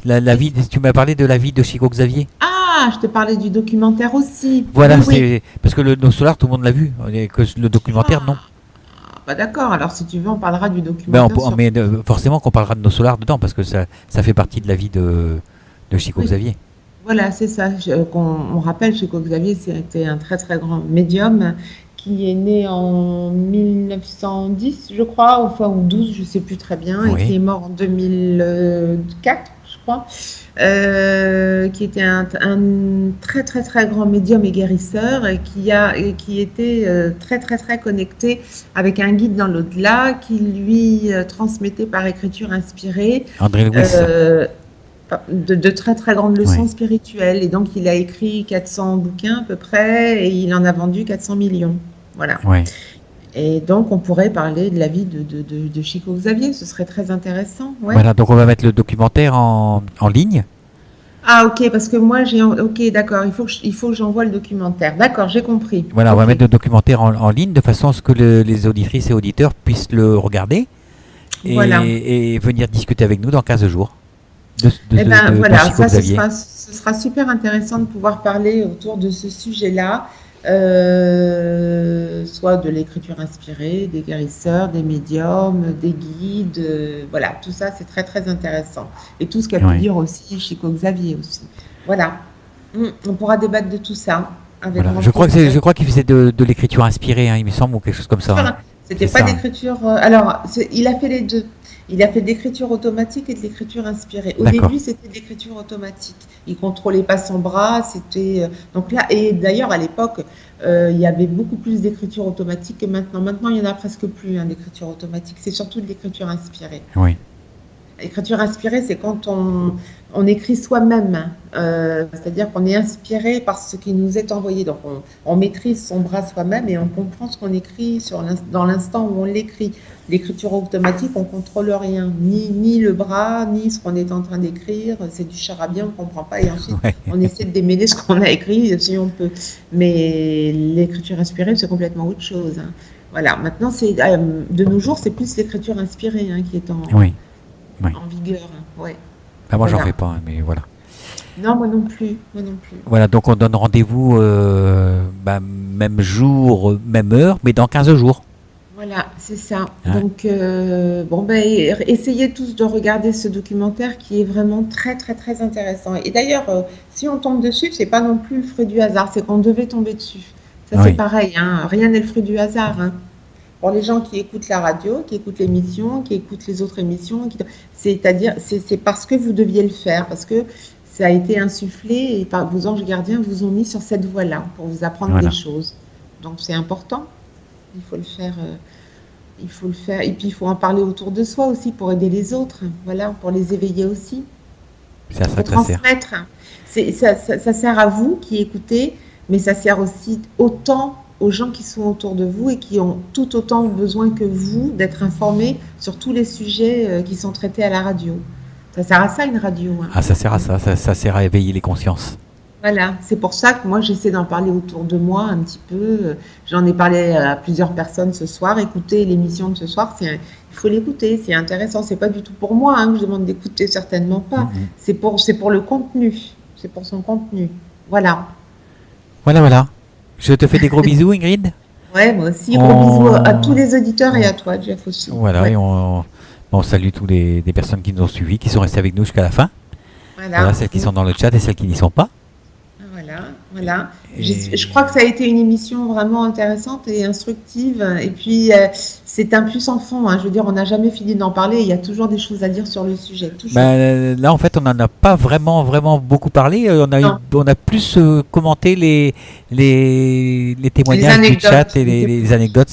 La vie, tu m'as parlé de la vie de Chico Xavier. Ah, je te parlais du documentaire aussi. Voilà, Oui, oui. c'est parce que nos solars, tout le monde l'a vu, et que le documentaire, non. Ah, bah d'accord. Alors, si tu veux, on parlera du Ben, documentaire sur. mais forcément qu'on parlera de nos solars dedans, parce que ça fait partie de la vie de Chico Oui. Xavier. Voilà, c'est ça. On rappelle, Chico Xavier, c'était un très très grand médium qui est né en 1910, je crois, ou 12, je ne sais plus très bien, et Oui. qui est mort en 2004, je crois, qui était un très très très grand médium et guérisseur, et qui était très très très connecté avec un guide dans l'au-delà qui lui transmettait par écriture inspirée André Louis. euh, de très très grandes leçons Ouais. spirituelles. Et donc il a écrit 400 bouquins à peu près, et il en a vendu 400 millions. Voilà. Ouais. Et donc on pourrait parler de la vie de Chico Xavier, ce serait très intéressant. Ouais. Voilà, donc on va mettre le documentaire en ligne. Ah ok, parce que moi j'ai... Ok, d'accord, il faut que j'envoie le documentaire. D'accord, j'ai compris. Voilà, on va Ok. mettre le documentaire en ligne de façon à ce que les auditrices et auditeurs puissent le regarder Voilà. et venir discuter avec nous dans 15 jours Eh ben de voilà, Chico ça Xavier. ce sera super intéressant de pouvoir parler autour de ce sujet-là, soit de l'écriture inspirée, des guérisseurs, des médiums, des guides, voilà, tout ça c'est très très intéressant. Et tout ce qu'a pu Ouais. dire aussi Chico Xavier aussi. Voilà. On pourra débattre de tout ça avec Voilà. grand Je plaisir. crois qu'il faisait de l'écriture inspirée, hein, il me semble, ou quelque chose comme ça. Hein. Voilà. C'était C'est pas ça, hein. d'écriture. Alors, il a fait les deux. Il a fait de l'écriture automatique et de l'écriture inspirée. Au D'accord. début, c'était de l'écriture automatique. Il contrôlait pas son bras. C'était donc là. Et d'ailleurs, à l'époque, il y avait beaucoup plus d'écriture automatique que maintenant. Maintenant, il y en a presque plus hein, d'écriture automatique. C'est surtout de l'écriture inspirée. Oui. L'écriture inspirée, c'est quand on écrit soi-même, c'est-à-dire qu'on est inspiré par ce qui nous est envoyé. Donc, on maîtrise son bras soi-même et on comprend ce qu'on écrit dans l'instant où on l'écrit. L'écriture automatique, on ne contrôle rien, ni le bras, ni ce qu'on est en train d'écrire. C'est du charabia, on ne comprend pas. Et ensuite, Ouais. on essaie de démêler ce qu'on a écrit si on peut. Mais l'écriture inspirée, c'est complètement autre chose. Hein. Voilà, maintenant, de nos jours, c'est plus l'écriture inspirée hein, qui est Oui. Oui. en vigueur. Hein. Ouais. Ah, moi, j'en Voilà. fais pas, hein, mais voilà. Non, moi non plus. Moi non plus. Voilà, donc on donne rendez-vous même jour, même heure, mais dans 15 jours. Voilà, c'est ça. Hein. Donc, bon, ben, essayez tous de regarder ce documentaire qui est vraiment très, très, très intéressant. Et d'ailleurs, si on tombe dessus, c'est pas non plus le fruit du hasard, c'est qu'on devait tomber dessus. Ça, c'est Oui. pareil, hein. Rien n'est le fruit du hasard. Hein. Pour les gens qui écoutent la radio, qui écoutent l'émission, qui écoutent les autres émissions, c'est-à-dire, c'est parce que vous deviez le faire, parce que ça a été insufflé et par vos anges gardiens vous ont mis sur cette voie-là pour vous apprendre Voilà. des choses. Donc, c'est important. Il faut le faire. Il faut le faire. Et puis, il faut en parler autour de soi aussi pour aider les autres. Voilà, pour les éveiller aussi. C'est à Il ça faut que ça sert. transmettre. Ça sert à vous qui écoutez, mais ça sert aussi autant aux gens qui sont autour de vous et qui ont tout autant besoin que vous d'être informés sur tous les sujets qui sont traités à la radio. Ça sert à ça, une radio. Hein. Ah, ça sert à ça sert à éveiller les consciences. Voilà, c'est pour ça que moi j'essaie d'en parler autour de moi un petit peu. J'en ai parlé à plusieurs personnes ce soir. Écoutez l'émission de ce soir, il faut l'écouter, c'est intéressant. C'est pas du tout pour moi hein, que je demande d'écouter, certainement pas. Mhm. C'est pour le contenu, c'est pour son contenu. Voilà. Voilà, voilà. Je te fais des gros bisous, Ingrid. Ouais, moi aussi. Gros bisous à tous les auditeurs et à toi, Jeff aussi. Voilà, Ouais. et on salue tous les personnes qui nous ont suivis, qui sont restées avec nous jusqu'à la fin. Voilà. Voilà, celles qui sont dans le chat et celles qui n'y sont pas. Voilà. Et- Je crois que ça a été une émission vraiment intéressante et instructive. Et puis, c'est un plus en fond. Hein. Je veux dire, on n'a jamais fini d'en parler. Il y a toujours des choses à dire sur le sujet. Toujours. Là, en fait, on n'en a pas vraiment beaucoup parlé. Non. On a plus commenté les témoignages du anecdotes. chat et les anecdotes.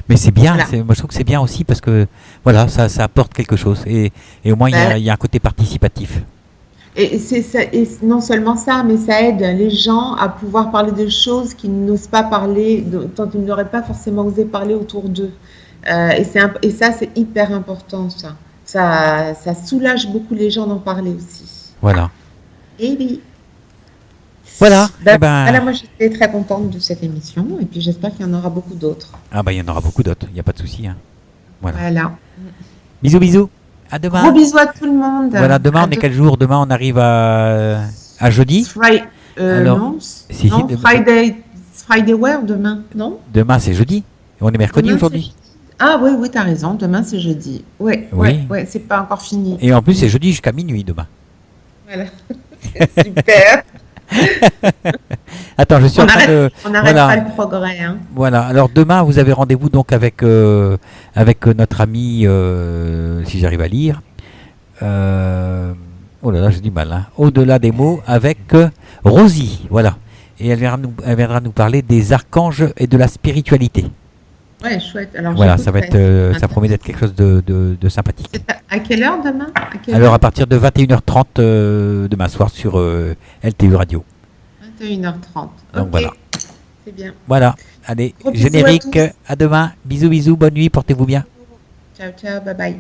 Mais c'est bien. Voilà. Moi, je trouve que c'est bien aussi parce que voilà, ça apporte quelque chose. Et au moins, il y a un côté participatif. Et non seulement ça, mais ça aide les gens à pouvoir parler de choses qu'ils n'osent pas parler, dont ils n'auraient pas forcément osé parler autour d'eux. Et ça, c'est hyper important, ça. Ça soulage beaucoup les gens d'en parler aussi. Voilà. Et oui. Voilà. Ben, Eh ben- voilà, moi, j'étais très contente de cette émission. Et puis, j'espère qu'il y en aura beaucoup d'autres. Ah bah il y en aura beaucoup d'autres. Il n'y a pas de souci. Hein. Voilà. Voilà. Bisous, bisous. À demain. Gros bisous à tout le monde. Voilà, demain À on est quel jour? Demain on arrive à jeudi. Alors, non, si, non, demain- Friday where demain? Non? Demain c'est jeudi. On est mercredi Demain, aujourd'hui. Ah oui, t'as raison. Demain, c'est jeudi. Ouais, Oui. ouais, c'est pas encore fini. Et en plus c'est jeudi jusqu'à minuit demain. Voilà. Super. Attends, je suis en train de... On n'arrête Voilà. pas le progrès. Hein. Voilà. Alors demain, vous avez rendez-vous donc avec notre ami, si j'arrive à lire. Oh là là, j'ai du mal. Hein. Au-delà des mots, avec Rosie. Voilà. Et elle viendra nous parler des archanges et de la spiritualité. Ouais, chouette. Alors, Voilà, ça va j'écouterai. être, ça promet d'être quelque chose de sympathique. C'est à quelle heure demain? À quelle Alors heure à partir de 21h30 demain soir sur LTU Radio. 21h30. Donc Ok, voilà. c'est bien. Voilà. Allez, Gros bisous à générique. tous. À demain. Bisous, bisous. Bonne nuit. Portez-vous bien. Ciao, ciao, bye bye.